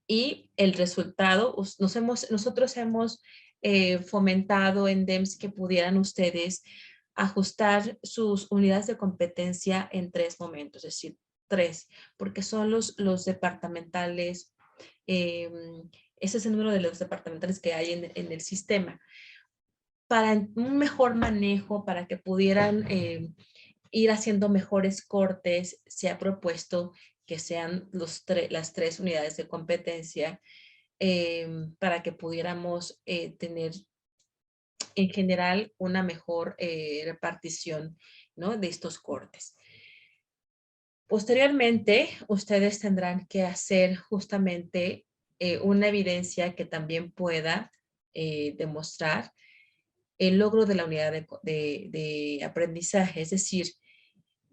Y el resultado, nosotros hemos fomentado en DEMS que pudieran ustedes ajustar sus unidades de competencia en 3 momentos, es decir, 3, porque son los departamentales, ese es el número de los departamentales que hay en el sistema. Para un mejor manejo, para que pudieran ir haciendo mejores cortes, se ha propuesto que sean las 3 unidades de competencia para que pudiéramos tener en general una mejor repartición, ¿no? De estos cortes. Posteriormente, ustedes tendrán que hacer justamente una evidencia que también pueda demostrar el logro de la unidad de aprendizaje, es decir,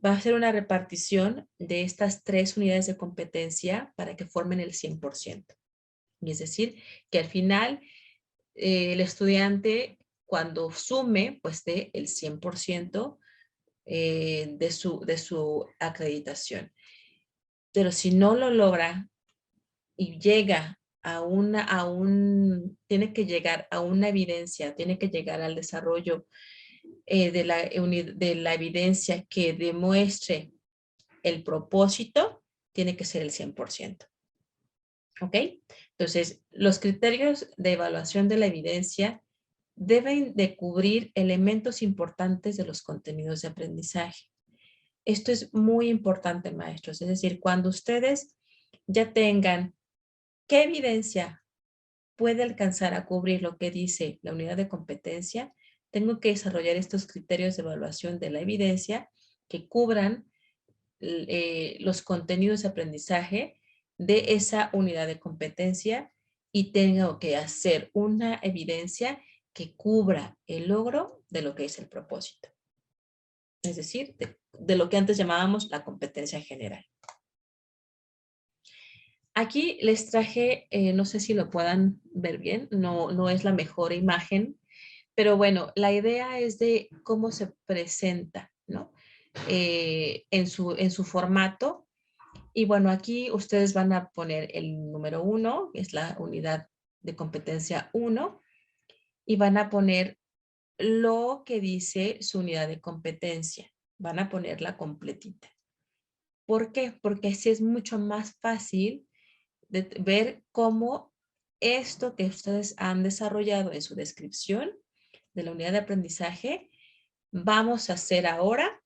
va a ser una repartición de estas 3 unidades de competencia para que formen el 100%. Y es decir, que al final el estudiante cuando sume, pues dé el 100% de su acreditación. Pero si no lo logra y llega tiene que llegar a una evidencia, tiene que llegar al desarrollo de la evidencia que demuestre el propósito, tiene que ser el 100%. ¿Ok? Entonces, los criterios de evaluación de la evidencia deben de cubrir elementos importantes de los contenidos de aprendizaje. Esto es muy importante, maestros. Es decir, cuando ustedes ya tengan qué evidencia puede alcanzar a cubrir lo que dice la unidad de competencia, tengo que desarrollar estos criterios de evaluación de la evidencia que cubran los contenidos de aprendizaje de esa unidad de competencia y tengo que hacer una evidencia que cubra el logro de lo que es el propósito. Es decir, de lo que antes llamábamos la competencia general. Aquí les traje, no sé si lo puedan ver bien, no es la mejor imagen, pero bueno, la idea es de cómo se presenta, ¿no? En su formato. Y bueno, aquí ustedes van a poner el número 1, que es la unidad de competencia 1, y van a poner lo que dice su unidad de competencia. Van a ponerla completita. ¿Por qué? Porque así es mucho más fácil de ver cómo esto que ustedes han desarrollado en su descripción de la unidad de aprendizaje, vamos a hacer ahora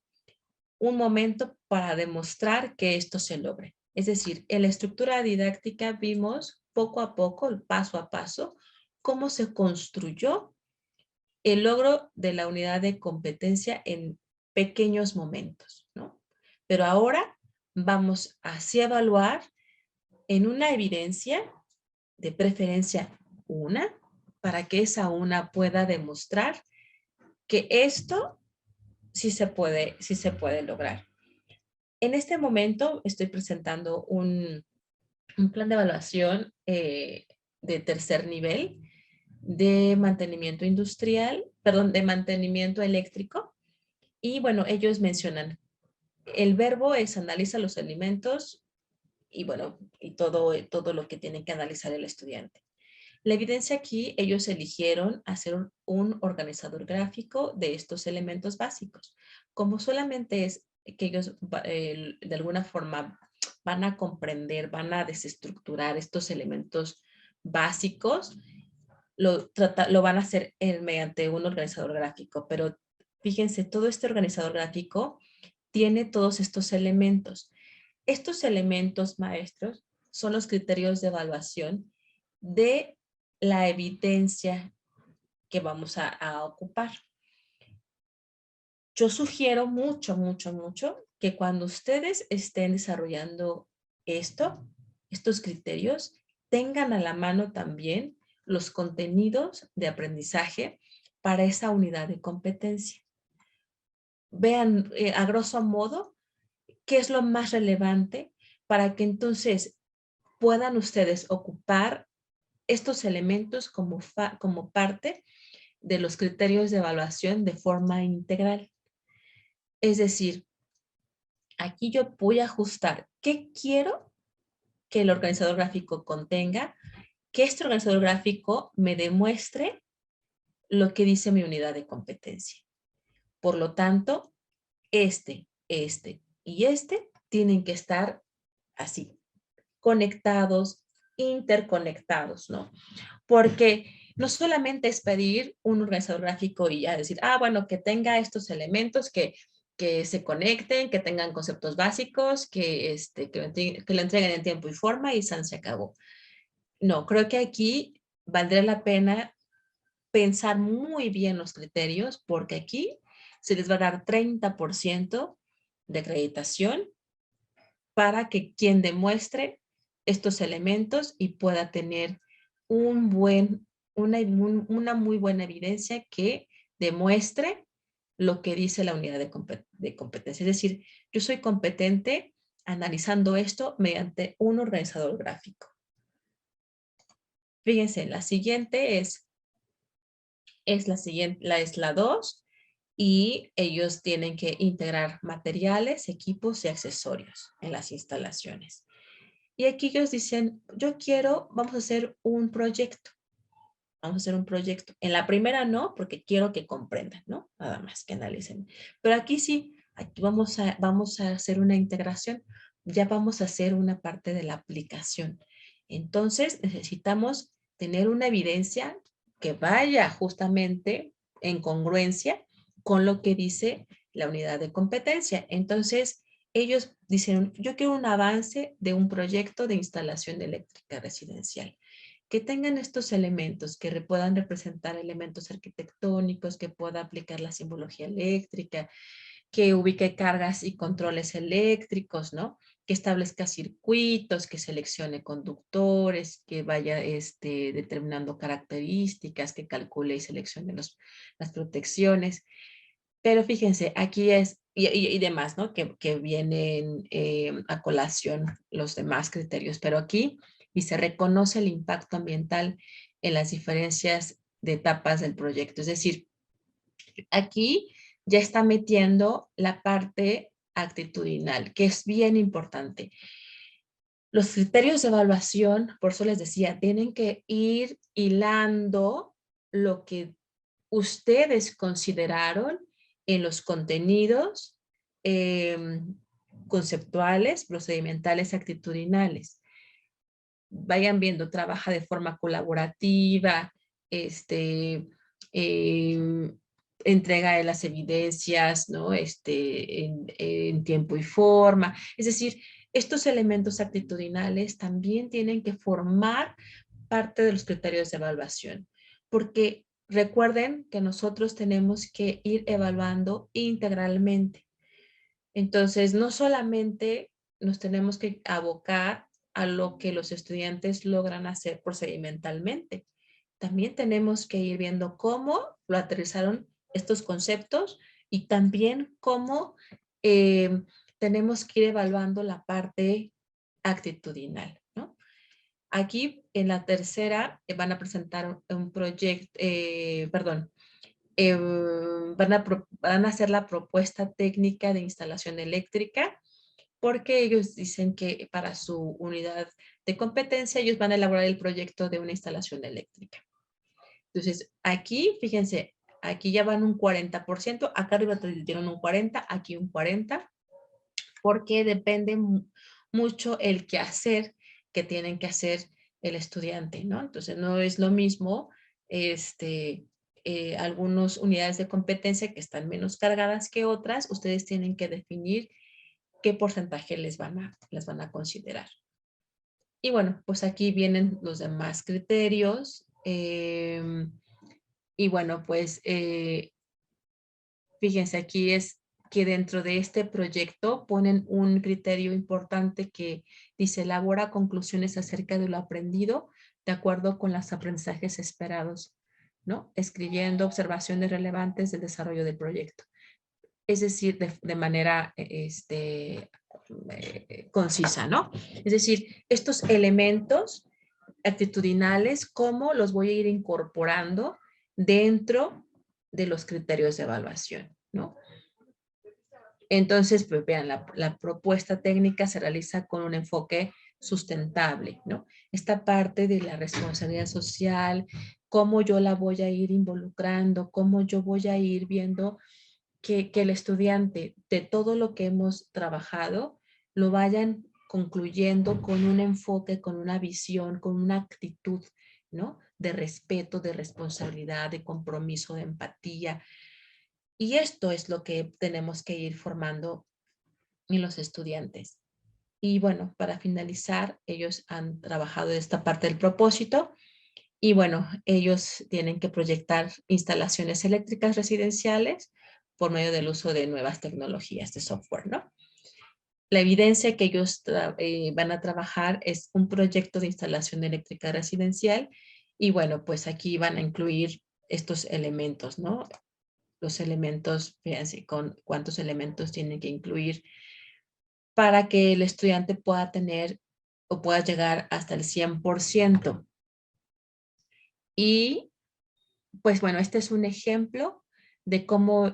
un momento para demostrar que esto se logre. Es decir, en la estructura didáctica vimos poco a poco, paso a paso, cómo se construyó el logro de la unidad de competencia en pequeños momentos, ¿no? Pero ahora vamos así a evaluar en una evidencia de preferencia una, para que esa una pueda demostrar que esto sí se puede lograr. En este momento estoy presentando un plan de evaluación de tercer nivel de mantenimiento industrial, perdón, de mantenimiento eléctrico. Y bueno, ellos mencionan, el verbo es analiza los alimentos y bueno, y todo lo que tiene que analizar el estudiante. La evidencia aquí, ellos eligieron hacer un organizador gráfico de estos elementos básicos. Como solamente es que ellos de alguna forma van a comprender, van a desestructurar estos elementos básicos, lo van a hacer mediante un organizador gráfico. Pero fíjense, todo este organizador gráfico tiene todos estos elementos. Estos elementos, maestros, son los criterios de evaluación de la evidencia que vamos a ocupar. Yo sugiero mucho que cuando ustedes estén desarrollando estos criterios, tengan a la mano también los contenidos de aprendizaje para esa unidad de competencia. Vean a grosso modo qué es lo más relevante para que entonces puedan ustedes ocupar estos elementos como parte de los criterios de evaluación de forma integral. Es decir, aquí yo voy a ajustar qué quiero que el organizador gráfico contenga, que este organizador gráfico me demuestre lo que dice mi unidad de competencia. Por lo tanto, este y este tienen que estar así, conectados, interconectados, ¿no? Porque no solamente es pedir un organizador gráfico y ya decir, bueno, que tenga estos elementos, que se conecten, que tengan conceptos básicos, que lo entreguen en tiempo y forma y se acabó. No, creo que aquí valdría la pena pensar muy bien los criterios, porque aquí se les va a dar 30% de acreditación para que quien demuestre estos elementos y pueda tener una muy buena evidencia que demuestre lo que dice la unidad de competencia. Es decir, yo soy competente analizando esto mediante un organizador gráfico. Fíjense, la siguiente es la 2 y ellos tienen que integrar materiales, equipos y accesorios en las instalaciones. Y aquí ellos dicen, vamos a hacer un proyecto. Vamos a hacer un proyecto. En la primera no, porque quiero que comprendan, ¿no? Nada más que analicen. Pero aquí sí, aquí vamos a hacer una integración. Ya vamos a hacer una parte de la aplicación. Entonces, necesitamos tener una evidencia que vaya justamente en congruencia con lo que dice la unidad de competencia. Entonces, ellos dicen, yo quiero un avance de un proyecto de instalación eléctrica residencial. Que tengan estos elementos, que puedan representar elementos arquitectónicos, que pueda aplicar la simbología eléctrica, que ubique cargas y controles eléctricos, ¿no? Que establezca circuitos, que seleccione conductores, que vaya determinando características, que calcule y seleccione las protecciones. Pero fíjense, aquí es, y demás, ¿no? Que vienen a colación los demás criterios, pero aquí y se reconoce el impacto ambiental en las diferencias de etapas del proyecto. Es decir, aquí ya está metiendo la parte actitudinal, que es bien importante. Los criterios de evaluación, por eso les decía, tienen que ir hilando lo que ustedes consideraron en los contenidos conceptuales, procedimentales, actitudinales. Vayan viendo, trabaja de forma colaborativa, entrega de las evidencias, ¿no? En tiempo y forma. Es decir, estos elementos actitudinales también tienen que formar parte de los criterios de evaluación, porque recuerden que nosotros tenemos que ir evaluando integralmente. Entonces, no solamente nos tenemos que abocar a lo que los estudiantes logran hacer procedimentalmente. También tenemos que ir viendo cómo lo aterrizaron estos conceptos y también cómo tenemos que ir evaluando la parte actitudinal, ¿no? Aquí en la tercera van a presentar un proyecto, van a hacer la propuesta técnica de instalación eléctrica, porque ellos dicen que para su unidad de competencia ellos van a elaborar el proyecto de una instalación eléctrica. Entonces, aquí, fíjense, aquí ya van un 40%, acá arriba dieron un 40%, aquí un 40%, porque depende mucho el quehacer que tienen que hacer el estudiante, ¿no? Entonces, no es lo mismo algunas unidades de competencia que están menos cargadas que otras. Ustedes tienen que definir qué porcentaje les van a considerar. Y bueno, pues aquí vienen los demás criterios. Y bueno, pues fíjense, aquí es que dentro de este proyecto ponen un criterio importante que dice: elabora conclusiones acerca de lo aprendido de acuerdo con los aprendizajes esperados, ¿no? Escribiendo observaciones relevantes del desarrollo del proyecto. Es decir, de manera concisa, ¿no? Es decir, estos elementos actitudinales, ¿cómo los voy a ir incorporando dentro de los criterios de evaluación, ¿no? Entonces, pues vean, la propuesta técnica se realiza con un enfoque sustentable, ¿no? Esta parte de la responsabilidad social, cómo yo la voy a ir involucrando, cómo yo voy a ir viendo que el estudiante, de todo lo que hemos trabajado, lo vayan concluyendo con un enfoque, con una visión, con una actitud, ¿no? De respeto, de responsabilidad, de compromiso, de empatía. Y esto es lo que tenemos que ir formando en los estudiantes. Y bueno, para finalizar, ellos han trabajado esta parte del propósito. Y bueno, ellos tienen que proyectar instalaciones eléctricas residenciales por medio del uso de nuevas tecnologías de software, ¿no? La evidencia que ellos van a trabajar es un proyecto de instalación eléctrica residencial. Y bueno, pues aquí van a incluir estos elementos, ¿no? Los elementos, fíjense con cuántos elementos tienen que incluir para que el estudiante pueda tener o pueda llegar hasta el 100%. Y pues bueno, este es un ejemplo de cómo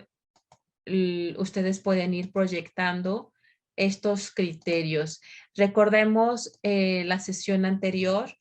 ustedes pueden ir proyectando estos criterios. Recordemos la sesión anterior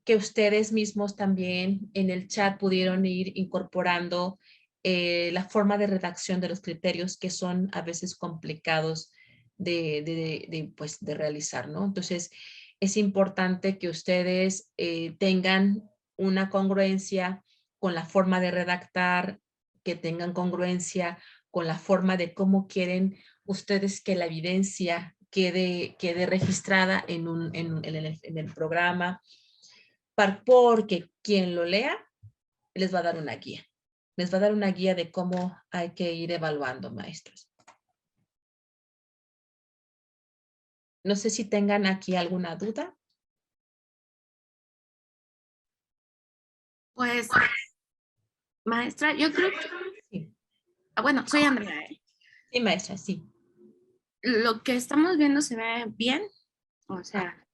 que ustedes mismos también en el chat pudieron ir incorporando la forma de redacción de los criterios, que son a veces complicados pues, de realizar, ¿no? Entonces, es importante que ustedes tengan una congruencia con la forma de redactar, que tengan congruencia con la forma de cómo quieren ustedes que la evidencia quede registrada en el programa, porque quien lo lea les va a dar una guía. Les va a dar una guía de cómo hay que ir evaluando, maestros. No sé si tengan aquí alguna duda. Pues, maestra, yo creo que... Sí, Bueno, soy Andrea, ¿eh? sí, maestra, sí. Lo que estamos viendo se ve bien, o sea,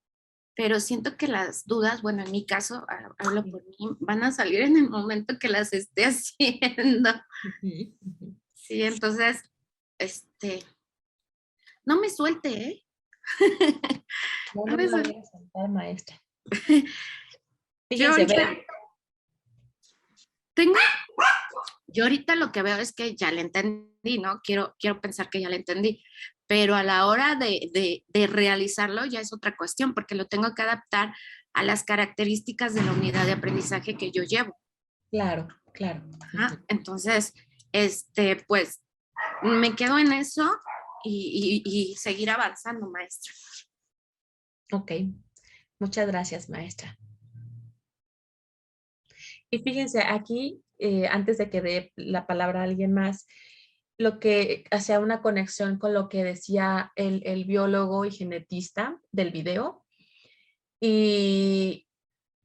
pero siento que las dudas, bueno, en mi caso, hablo por mí, van a salir en el momento que las esté haciendo. Sí, entonces, no me suelte, ¿eh? No, No no me me suelte. voy a soltar, maestra. Yo Fíjense, ahorita vean. Yo ahorita lo que veo es que ya le entendí, ¿no? Quiero pensar que ya le entendí, pero a la hora de realizarlo ya es otra cuestión, porque lo tengo que adaptar a las características de la unidad de aprendizaje que yo llevo. Claro, claro. Ajá. Entonces, pues me quedo en eso y seguir avanzando, maestra. Ok, muchas gracias, maestra. Y fíjense, aquí, antes de que dé la palabra a alguien más, lo que hacía una conexión con lo que decía el biólogo y genetista del video, Y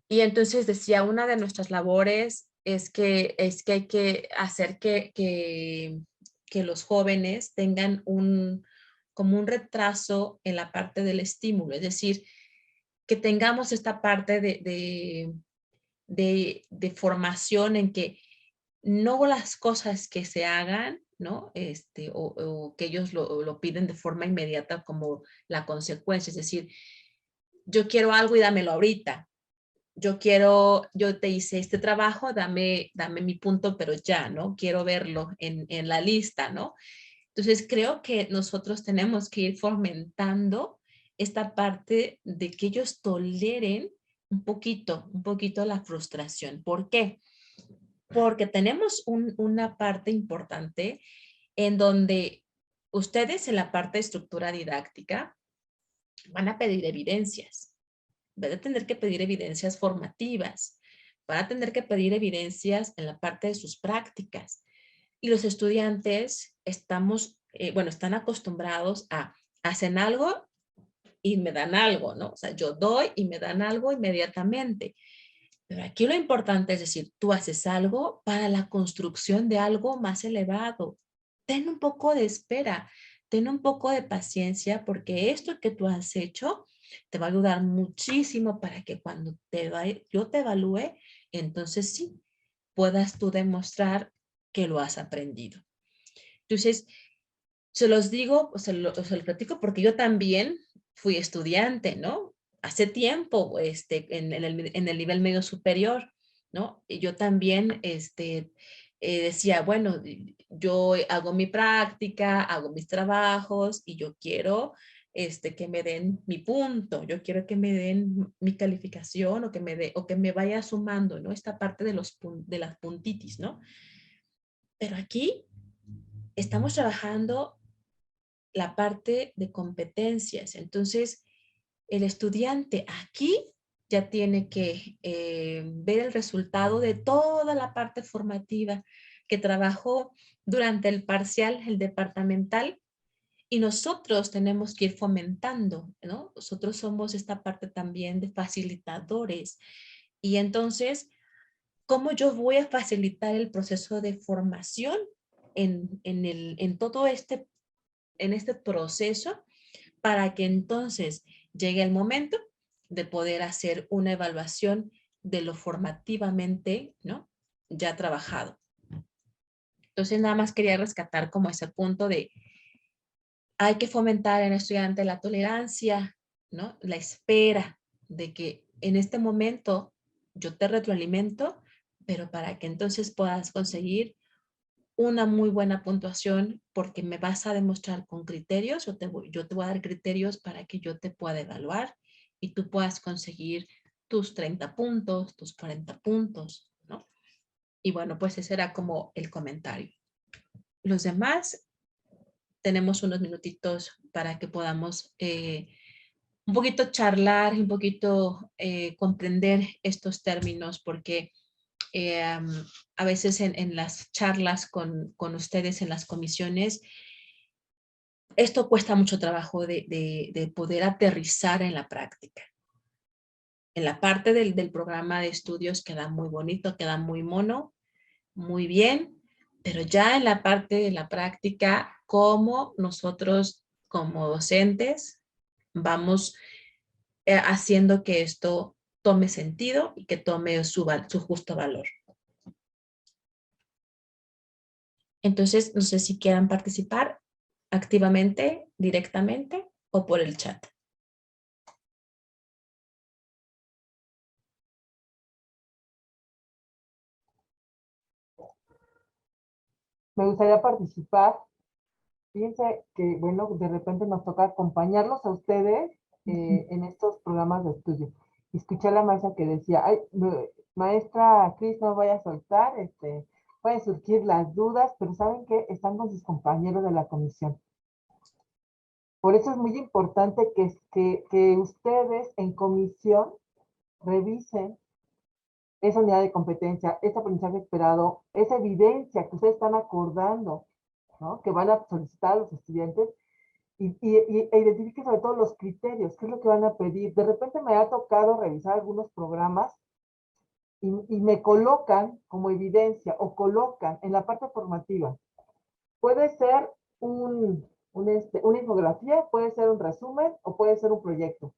entonces decía, una de nuestras labores es que hay que hacer que los jóvenes tengan como un retraso en la parte del estímulo, es decir, que tengamos esta parte de formación en que no las cosas que se hagan, ¿no? O que ellos lo piden de forma inmediata como la consecuencia, es decir, yo quiero algo y dámelo ahorita. Yo te hice este trabajo, dame mi punto, pero ya, ¿no? Quiero verlo en la lista, ¿no? Entonces creo que nosotros tenemos que ir fomentando esta parte de que ellos toleren un poquito la frustración. ¿Por qué? Porque tenemos una parte importante en donde ustedes en la parte de estructura didáctica van a pedir evidencias. Van a tener que pedir evidencias formativas, van a tener que pedir evidencias en la parte de sus prácticas. Y los estudiantes están acostumbrados a hacen algo y me dan algo, ¿no? O sea, yo doy y me dan algo inmediatamente. Pero aquí lo importante es decir, tú haces algo para la construcción de algo más elevado. Ten un poco de espera, ten un poco de paciencia, porque esto que tú has hecho te va a ayudar muchísimo para que cuando yo te evalúe, entonces sí, puedas tú demostrar que lo has aprendido. Entonces, se los digo, se lo platico porque yo también fui estudiante, ¿no? Hace tiempo, en el nivel medio superior, ¿no? Y yo también, decía, bueno, yo hago mi práctica, hago mis trabajos y yo quiero, que me den mi punto, yo quiero que me den mi calificación o que me vaya sumando, ¿no? Esta parte de las puntitis, ¿no? Pero aquí estamos trabajando la parte de competencias. Entonces, el estudiante aquí ya tiene que ver el resultado de toda la parte formativa que trabajó durante el parcial, el departamental, y nosotros tenemos que ir fomentando, ¿no? Nosotros somos esta parte también de facilitadores. Y entonces, ¿cómo yo voy a facilitar el proceso de formación en todo en este proceso para que entonces llegue el momento de poder hacer una evaluación de lo formativamente, ¿no? Ya trabajado. Entonces, nada más quería rescatar como ese punto de hay que fomentar en el estudiante la tolerancia, ¿no? La espera de que en este momento yo te retroalimento, pero para que entonces puedas conseguir una muy buena puntuación porque me vas a demostrar con criterios, yo te voy a dar criterios para que yo te pueda evaluar y tú puedas conseguir tus 30 puntos, tus 40 puntos, ¿no? Y bueno, pues ese era como el comentario. Los demás, tenemos unos minutitos para que podamos un poquito charlar, un poquito comprender estos términos porque a veces en las charlas con ustedes en las comisiones, esto cuesta mucho trabajo de poder aterrizar en la práctica. En la parte del programa de estudios queda muy bonito, queda muy mono, muy bien, pero ya en la parte de la práctica, cómo nosotros como docentes vamos haciendo que esto tome sentido y que tome su justo valor. Entonces, no sé si quieran participar activamente, directamente o por el chat. Me gustaría participar. Fíjense que, bueno, de repente nos toca acompañarlos a ustedes en estos programas de estudio. Y escuché a la maestra que decía, ay, maestra Cris, no vaya a soltar, pueden surgir las dudas, pero ¿saben qué? Están con sus compañeros de la comisión. Por eso es muy importante que ustedes en comisión revisen esa unidad de competencia, ese aprendizaje esperado, esa evidencia que ustedes están acordando, ¿no? Que van a solicitar a los estudiantes e identifique sobre todo los criterios, qué es lo que van a pedir. De repente me ha tocado revisar algunos programas y me colocan como evidencia o colocan en la parte formativa. Puede ser una infografía, puede ser un resumen o puede ser un proyecto.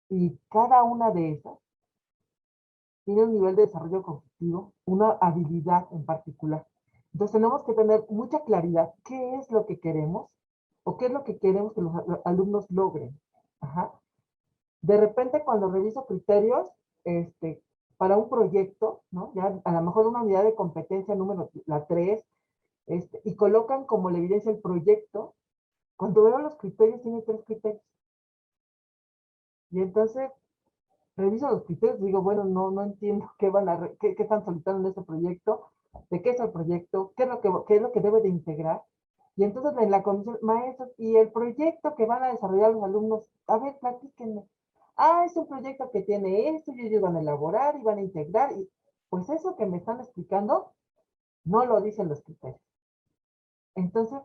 Y cada una de esas tiene un nivel de desarrollo cognitivo, una habilidad en particular. Entonces tenemos que tener mucha claridad qué es lo que queremos o qué es lo que queremos que los alumnos logren. Ajá. De repente cuando reviso criterios para un proyecto, ¿no? Ya a lo mejor una unidad de competencia número la 3, y colocan como la evidencia el proyecto, cuando veo los criterios tiene 3 criterios. Y entonces reviso los criterios y digo, bueno, no entiendo qué están solicitando en este proyecto, de qué es el proyecto, qué es lo que debe de integrar. Y entonces en la comisión, maestros, y el proyecto que van a desarrollar los alumnos, a ver, platíquenme. Ah, es un proyecto que tiene esto y ellos van a elaborar y van a integrar. Y pues eso que me están explicando no lo dicen los criterios. Entonces,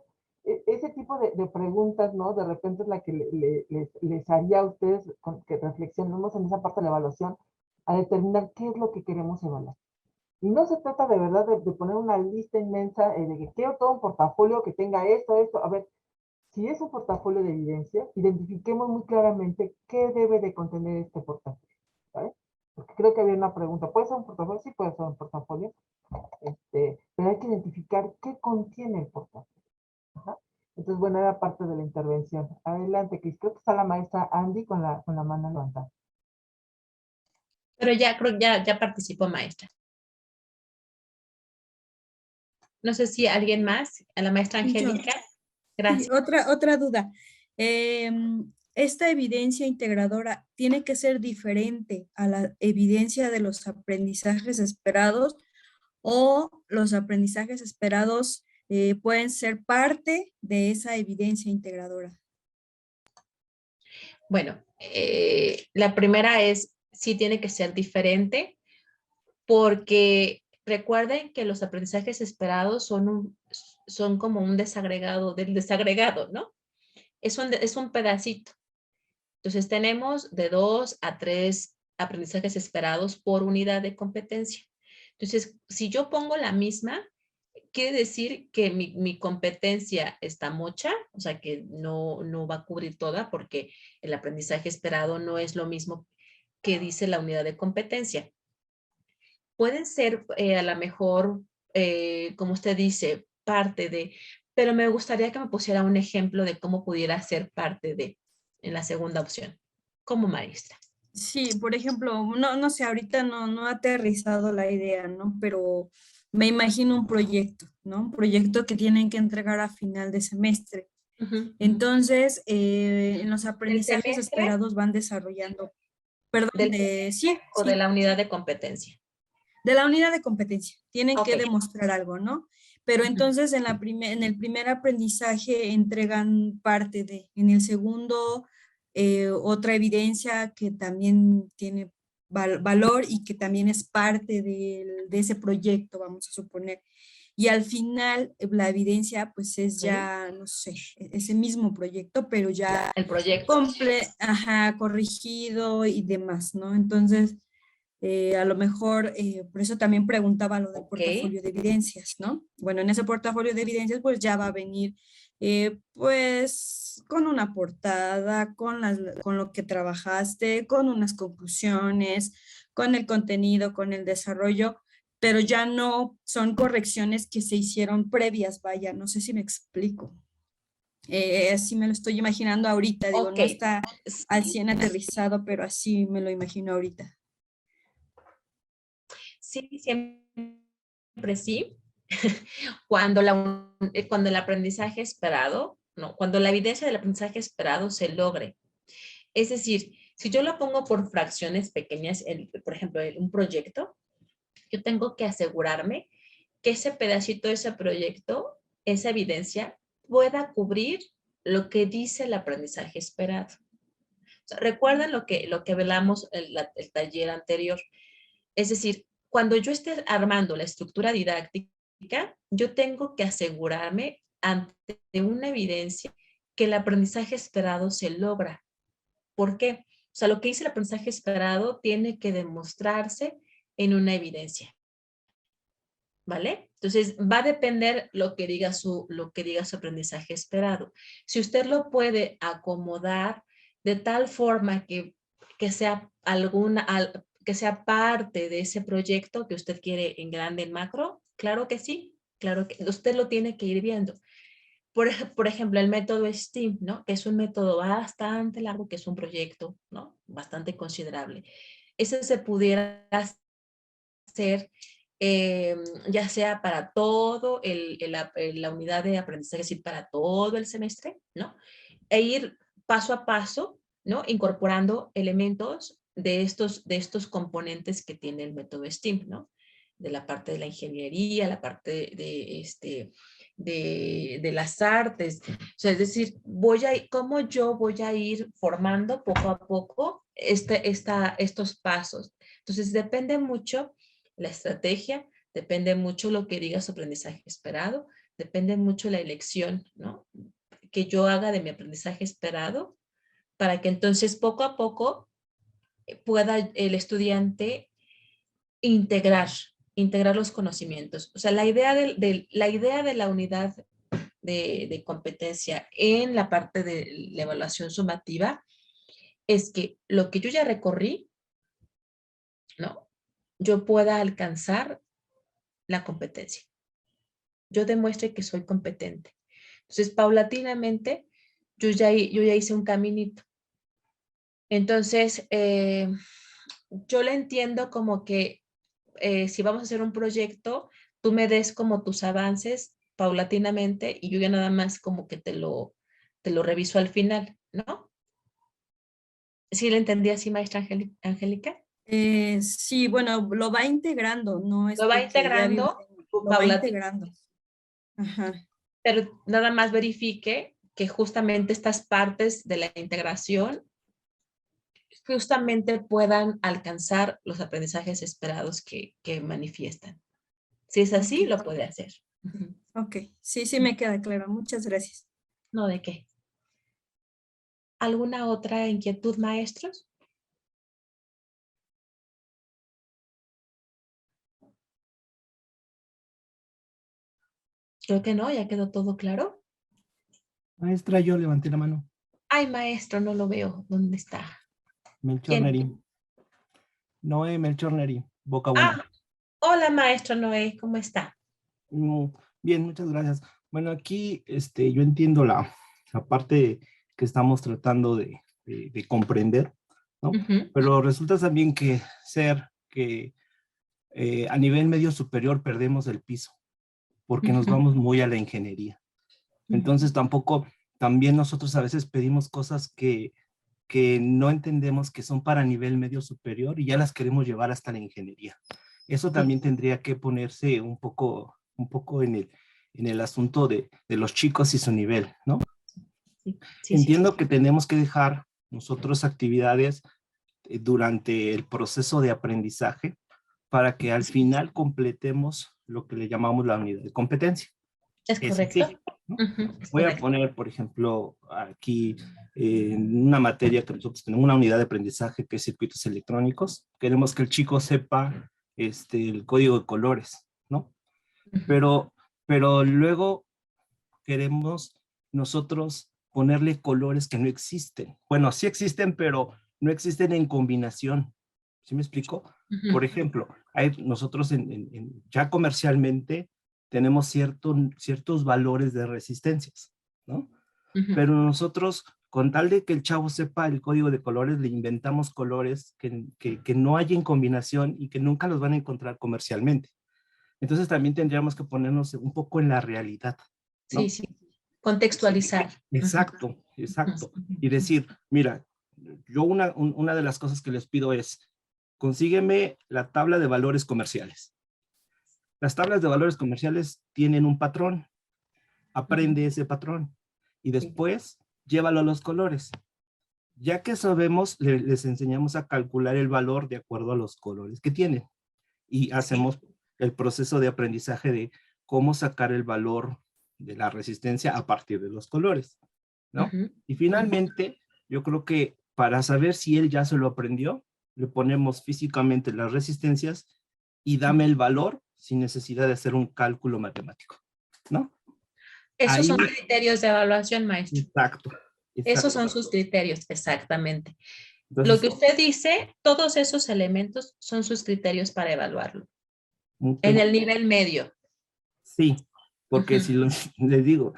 ese tipo de preguntas, ¿no? De repente es la que les haría a ustedes que reflexionemos en esa parte de la evaluación a determinar qué es lo que queremos evaluar. Y no se trata de verdad de poner una lista inmensa de que quiero todo un portafolio que tenga esto. A ver, si es un portafolio de evidencia, identifiquemos muy claramente qué debe de contener este portafolio, ¿vale? Porque creo que había una pregunta, ¿puede ser un portafolio? Sí, puede ser un portafolio, pero hay que identificar qué contiene el portafolio. Ajá. Entonces, bueno, era parte de la intervención. Adelante, Cris. Creo que está la maestra Andy con la mano levantada. Pero ya creo que ya participó, maestra. No sé si alguien más, a la maestra Angélica. Gracias. Otra duda. ¿Esta evidencia integradora tiene que ser diferente a la evidencia de los aprendizajes esperados o los aprendizajes esperados pueden ser parte de esa evidencia integradora? Bueno, la primera es, sí tiene que ser diferente, porque recuerden que los aprendizajes esperados son como un desagregado del desagregado, ¿no? Es un pedacito. Entonces tenemos de 2 a 3 aprendizajes esperados por unidad de competencia. Entonces, si yo pongo la misma, quiere decir que mi competencia está mocha, o sea que no va a cubrir toda porque el aprendizaje esperado no es lo mismo que dice la unidad de competencia. Pueden ser a lo mejor, como usted dice, parte de, pero me gustaría que me pusiera un ejemplo de cómo pudiera ser parte de, en la segunda opción, como maestra. Sí, por ejemplo, no sé, ahorita no ha aterrizado la idea, ¿no? Pero me imagino un proyecto, ¿no? Un proyecto que tienen que entregar a final de semestre. Entonces, en los aprendizajes semestre? esperados van desarrollando, perdón, sí, ¿O de la unidad de competencia? de la unidad de competencia. Tienen Ok. que demostrar algo, ¿no? Pero entonces en el primer aprendizaje entregan parte de, en el segundo otra evidencia que también tiene valor y que también es parte de ese proyecto, vamos a suponer. Y al final la evidencia pues es ya, no sé, ese mismo proyecto, pero ya el proyecto. Corregido y demás, ¿no? Entonces, a lo mejor, por eso también preguntaba lo del portafolio de evidencias, ¿no? Bueno, en ese portafolio de evidencias pues ya va a venir pues con una portada, con lo que trabajaste, con unas conclusiones, con el contenido, con el desarrollo, pero ya no son correcciones que se hicieron previas, vaya, no sé si me explico. Así me lo estoy imaginando ahorita, digo, no está al 100 aterrizado, pero así me lo imagino ahorita. Sí, siempre sí. Cuando el aprendizaje esperado, no, cuando la evidencia del aprendizaje esperado se logre. Es decir, si yo lo pongo por fracciones pequeñas, por ejemplo, un proyecto, yo tengo que asegurarme que ese pedacito de ese proyecto, esa evidencia, pueda cubrir lo que dice el aprendizaje esperado. O sea, recuerden lo que velamos el taller anterior. Es decir, cuando yo esté armando la estructura didáctica, yo tengo que asegurarme ante una evidencia que el aprendizaje esperado se logra. ¿Por qué? O sea, lo que dice el aprendizaje esperado tiene que demostrarse en una evidencia. ¿Vale? Entonces, va a depender lo que diga su aprendizaje esperado. Si usted lo puede acomodar de tal forma que sea que sea parte de ese proyecto que usted quiere en grande, en macro, claro que sí, claro que usted lo tiene que ir viendo. Por ejemplo, el método STEAM, ¿no? Que es un método bastante largo, que es un proyecto, ¿no? Bastante considerable. Ese se pudiera hacer ya sea para todo la unidad de aprendizaje, es decir, para todo el semestre, ¿no? E ir paso a paso, ¿no? Incorporando elementos de estos componentes que tiene el método STEAM, ¿no? De la parte de la ingeniería, la parte de las artes. O sea, es decir, ¿cómo yo voy a ir formando poco a poco estos pasos? Entonces, depende mucho la estrategia, depende mucho lo que diga su aprendizaje esperado, depende mucho la elección, ¿no? Que yo haga de mi aprendizaje esperado para que entonces poco a poco pueda el estudiante integrar los conocimientos. O sea, la idea de la unidad de competencia en la parte de la evaluación sumativa es que lo que yo ya recorrí, ¿no? Yo pueda alcanzar la competencia. Yo demuestre que soy competente. Entonces, paulatinamente, yo ya hice un caminito. Entonces, yo le entiendo como que si vamos a hacer un proyecto, tú me des como tus avances paulatinamente y yo ya nada más como que te lo reviso al final, ¿no? ¿Sí le entendí así, maestra Angélica? Sí, bueno, lo va integrando, no es Lo va porque ya vi un integrando tema, lo va paulatinamente, integrando. Ajá. pero nada más verifique que justamente estas partes de la integración justamente puedan alcanzar los aprendizajes esperados que manifiestan. Si es así, Ok. lo puede hacer. Ok, sí me queda claro. Muchas gracias. No, ¿de qué? ¿Alguna otra inquietud, maestros? Creo que no, ya quedó todo claro. Maestra, yo levanté la mano. Ay, maestro, no lo veo. ¿Dónde está? Melchor ¿Quién? Neri. Noé Melchor Neri, Boca Buena. Ah, hola, maestro Noé, ¿cómo está? Bien, muchas gracias. Bueno, aquí yo entiendo la parte que estamos tratando de comprender, ¿no? Pero resulta también que a nivel medio superior perdemos el piso, porque nos vamos muy a la ingeniería. Entonces también nosotros a veces pedimos cosas que no entendemos que son para nivel medio superior y ya las queremos llevar hasta la ingeniería. Eso también tendría que ponerse un poco en el asunto de los chicos y su nivel, ¿no? Entiendo que tenemos que dejar nosotros actividades durante el proceso de aprendizaje para que al final completemos lo que le llamamos la unidad de competencia. ¿Es correcto? Así, ¿no? Voy a poner, por ejemplo, aquí en una materia que nosotros tenemos, una unidad de aprendizaje que es circuitos electrónicos. Queremos que el chico sepa el código de colores, ¿no? Pero luego queremos nosotros ponerle colores que no existen. Bueno, sí existen, pero no existen en combinación. ¿Sí me explico? Por ejemplo, nosotros ya comercialmente tenemos ciertos valores de resistencias, ¿no? Pero nosotros, con tal de que el chavo sepa el código de colores, le inventamos colores que no hay en combinación y que nunca los van a encontrar comercialmente. Entonces también tendríamos que ponernos un poco en la realidad, ¿no? Sí. Contextualizar. Exacto. Y decir, mira, yo una de las cosas que les pido es, consígueme la tabla de valores comerciales. Las tablas de valores comerciales tienen un patrón. Aprende ese patrón y después llévalo a los colores. Ya que sabemos, les enseñamos a calcular el valor de acuerdo a los colores que tienen. Y hacemos el proceso de aprendizaje de cómo sacar el valor de la resistencia a partir de los colores, ¿no? Ujú. Y finalmente, yo creo que para saber si él ya se lo aprendió, le ponemos físicamente las resistencias y dame el valor sin necesidad de hacer un cálculo matemático, ¿no? Esos son Ahí, criterios de evaluación, maestro. exacto, Esos exacto. son sus criterios, exactamente. Lo Entonces, que usted dice, todos esos elementos son sus criterios para evaluarlo. ok, En el nivel medio. sí, porque Ujú. si les digo,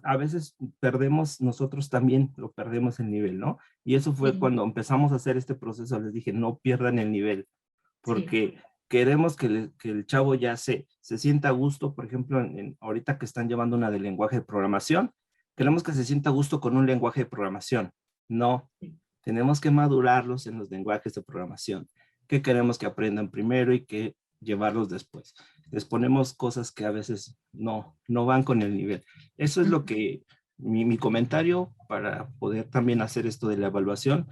a veces perdemos, nosotros también lo perdemos el nivel, ¿no? Y eso fue Sí. cuando empezamos a hacer este proceso, les dije, no pierdan el nivel, Sí. porque queremos que el chavo ya se sienta a gusto, por ejemplo, ahorita que están llevando una de lenguaje de programación, queremos que se sienta a gusto con un lenguaje de programación. No, Sí. tenemos que madurarlos en los lenguajes de programación, que queremos que aprendan primero y que llevarlos después. Les ponemos cosas que a veces no van con el nivel. Eso es lo que, mi comentario para poder también hacer esto de la evaluación,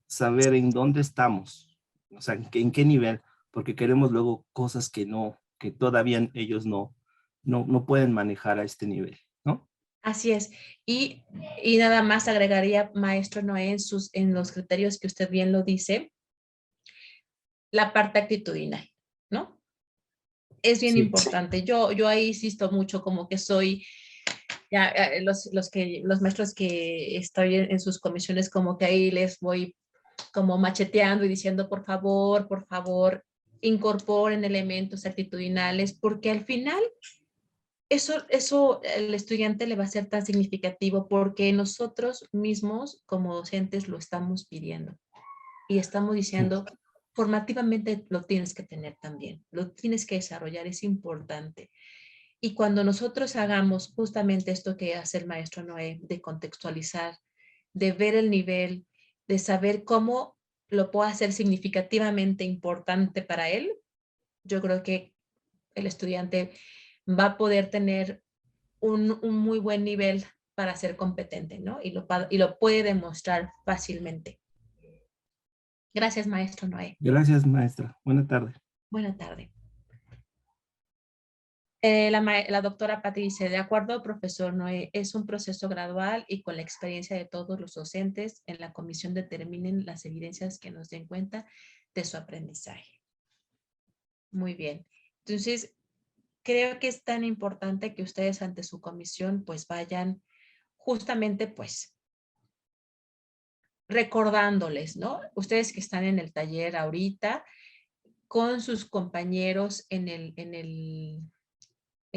saber en dónde estamos, o sea, en qué nivel, porque queremos luego cosas que todavía ellos no pueden manejar a este nivel, ¿no? Así es. Y nada más agregaría, maestro Noé, en los criterios que usted bien lo dice, la parte actitudinal, ¿no? Es bien Sí. importante. Yo ahí insisto mucho, como que soy, ya, los maestros que estoy en sus comisiones, como que ahí les voy como macheteando y diciendo, por favor, incorporen elementos actitudinales, porque al final eso el estudiante le va a ser tan significativo porque nosotros mismos como docentes lo estamos pidiendo y estamos diciendo, formativamente lo tienes que tener también, lo tienes que desarrollar, es importante. Y cuando nosotros hagamos justamente esto que hace el maestro Noé, de contextualizar, de ver el nivel, de saber cómo lo puedo hacer significativamente importante para él, yo creo que el estudiante va a poder tener un muy buen nivel para ser competente, ¿no? Y lo puede demostrar fácilmente. Gracias, maestro Noé. Gracias, maestra. Buena tarde. Buena tarde. La doctora Pati dice, de acuerdo, profesor Noé, es un proceso gradual y con la experiencia de todos los docentes, en la comisión determinen las evidencias que nos den cuenta de su aprendizaje. Muy bien. Entonces, creo que es tan importante que ustedes ante su comisión pues vayan justamente pues recordándoles, ¿no? Ustedes que están en el taller ahorita con sus compañeros en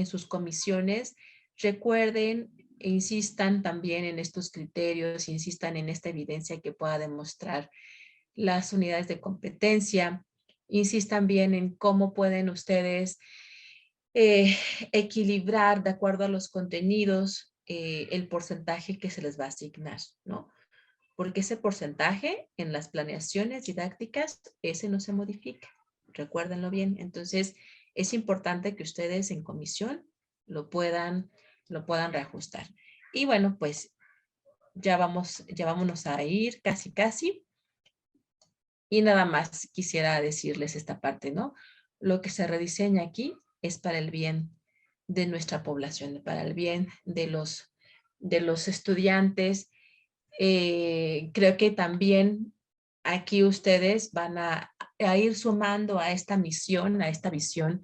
sus comisiones, recuerden e insistan también en estos criterios, insistan en esta evidencia que pueda demostrar las unidades de competencia, insistan bien en cómo pueden ustedes equilibrar de acuerdo a los contenidos el porcentaje que se les va a asignar, ¿no? Porque ese porcentaje en las planeaciones didácticas, ese no se modifica. Recuérdenlo bien. Entonces, es importante que ustedes en comisión lo puedan reajustar. Y bueno, pues ya vámonos a ir casi. Y nada más quisiera decirles esta parte, ¿no? Lo que se rediseña aquí es para el bien de nuestra población, para el bien de los estudiantes. Creo que también aquí ustedes van a ir sumando a esta misión, a esta visión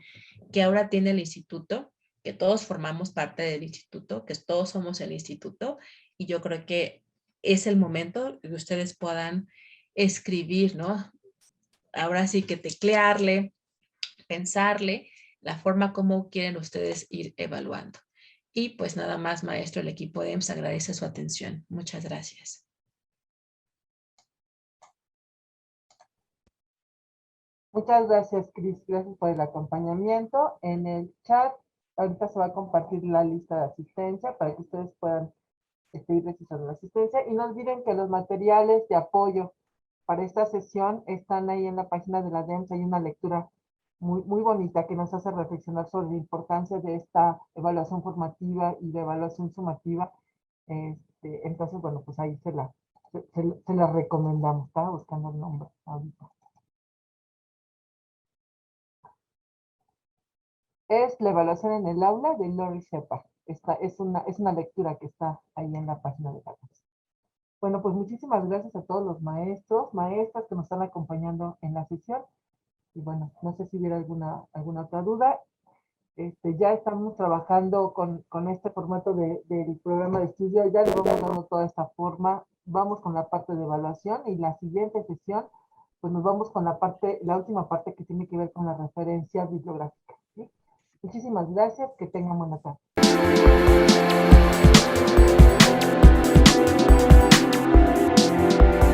que ahora tiene el instituto, que todos formamos parte del instituto, que todos somos el instituto, y yo creo que es el momento que ustedes puedan escribir, ¿no? Ahora sí que teclearle, pensarle la forma como quieren ustedes ir evaluando. Y pues nada más, maestro, el equipo de EMS agradece su atención. Muchas gracias. Muchas gracias, Cris. Gracias por el acompañamiento. En el chat, ahorita se va a compartir la lista de asistencia para que ustedes puedan ir registrando la asistencia. Y no olviden que los materiales de apoyo para esta sesión están ahí en la página de la DEMS. Hay una lectura muy bonita que nos hace reflexionar sobre la importancia de esta evaluación formativa y de evaluación sumativa. Entonces, bueno, pues ahí se la recomendamos. Estaba buscando el nombre ahorita. Es la evaluación en el aula de Lori Sepa. es una lectura que está ahí en la página de 14. Bueno, pues muchísimas gracias a todos los maestros, maestras que nos están acompañando en la sesión. Y bueno, no sé si hubiera alguna otra duda. Ya estamos trabajando con este formato del programa de estudio, ya le vamos dando toda esta forma, vamos con la parte de evaluación y la siguiente sesión, pues nos vamos con la última parte que tiene que ver con la referencia bibliográfica. ¿Sí? Muchísimas gracias, que tengan buena tarde.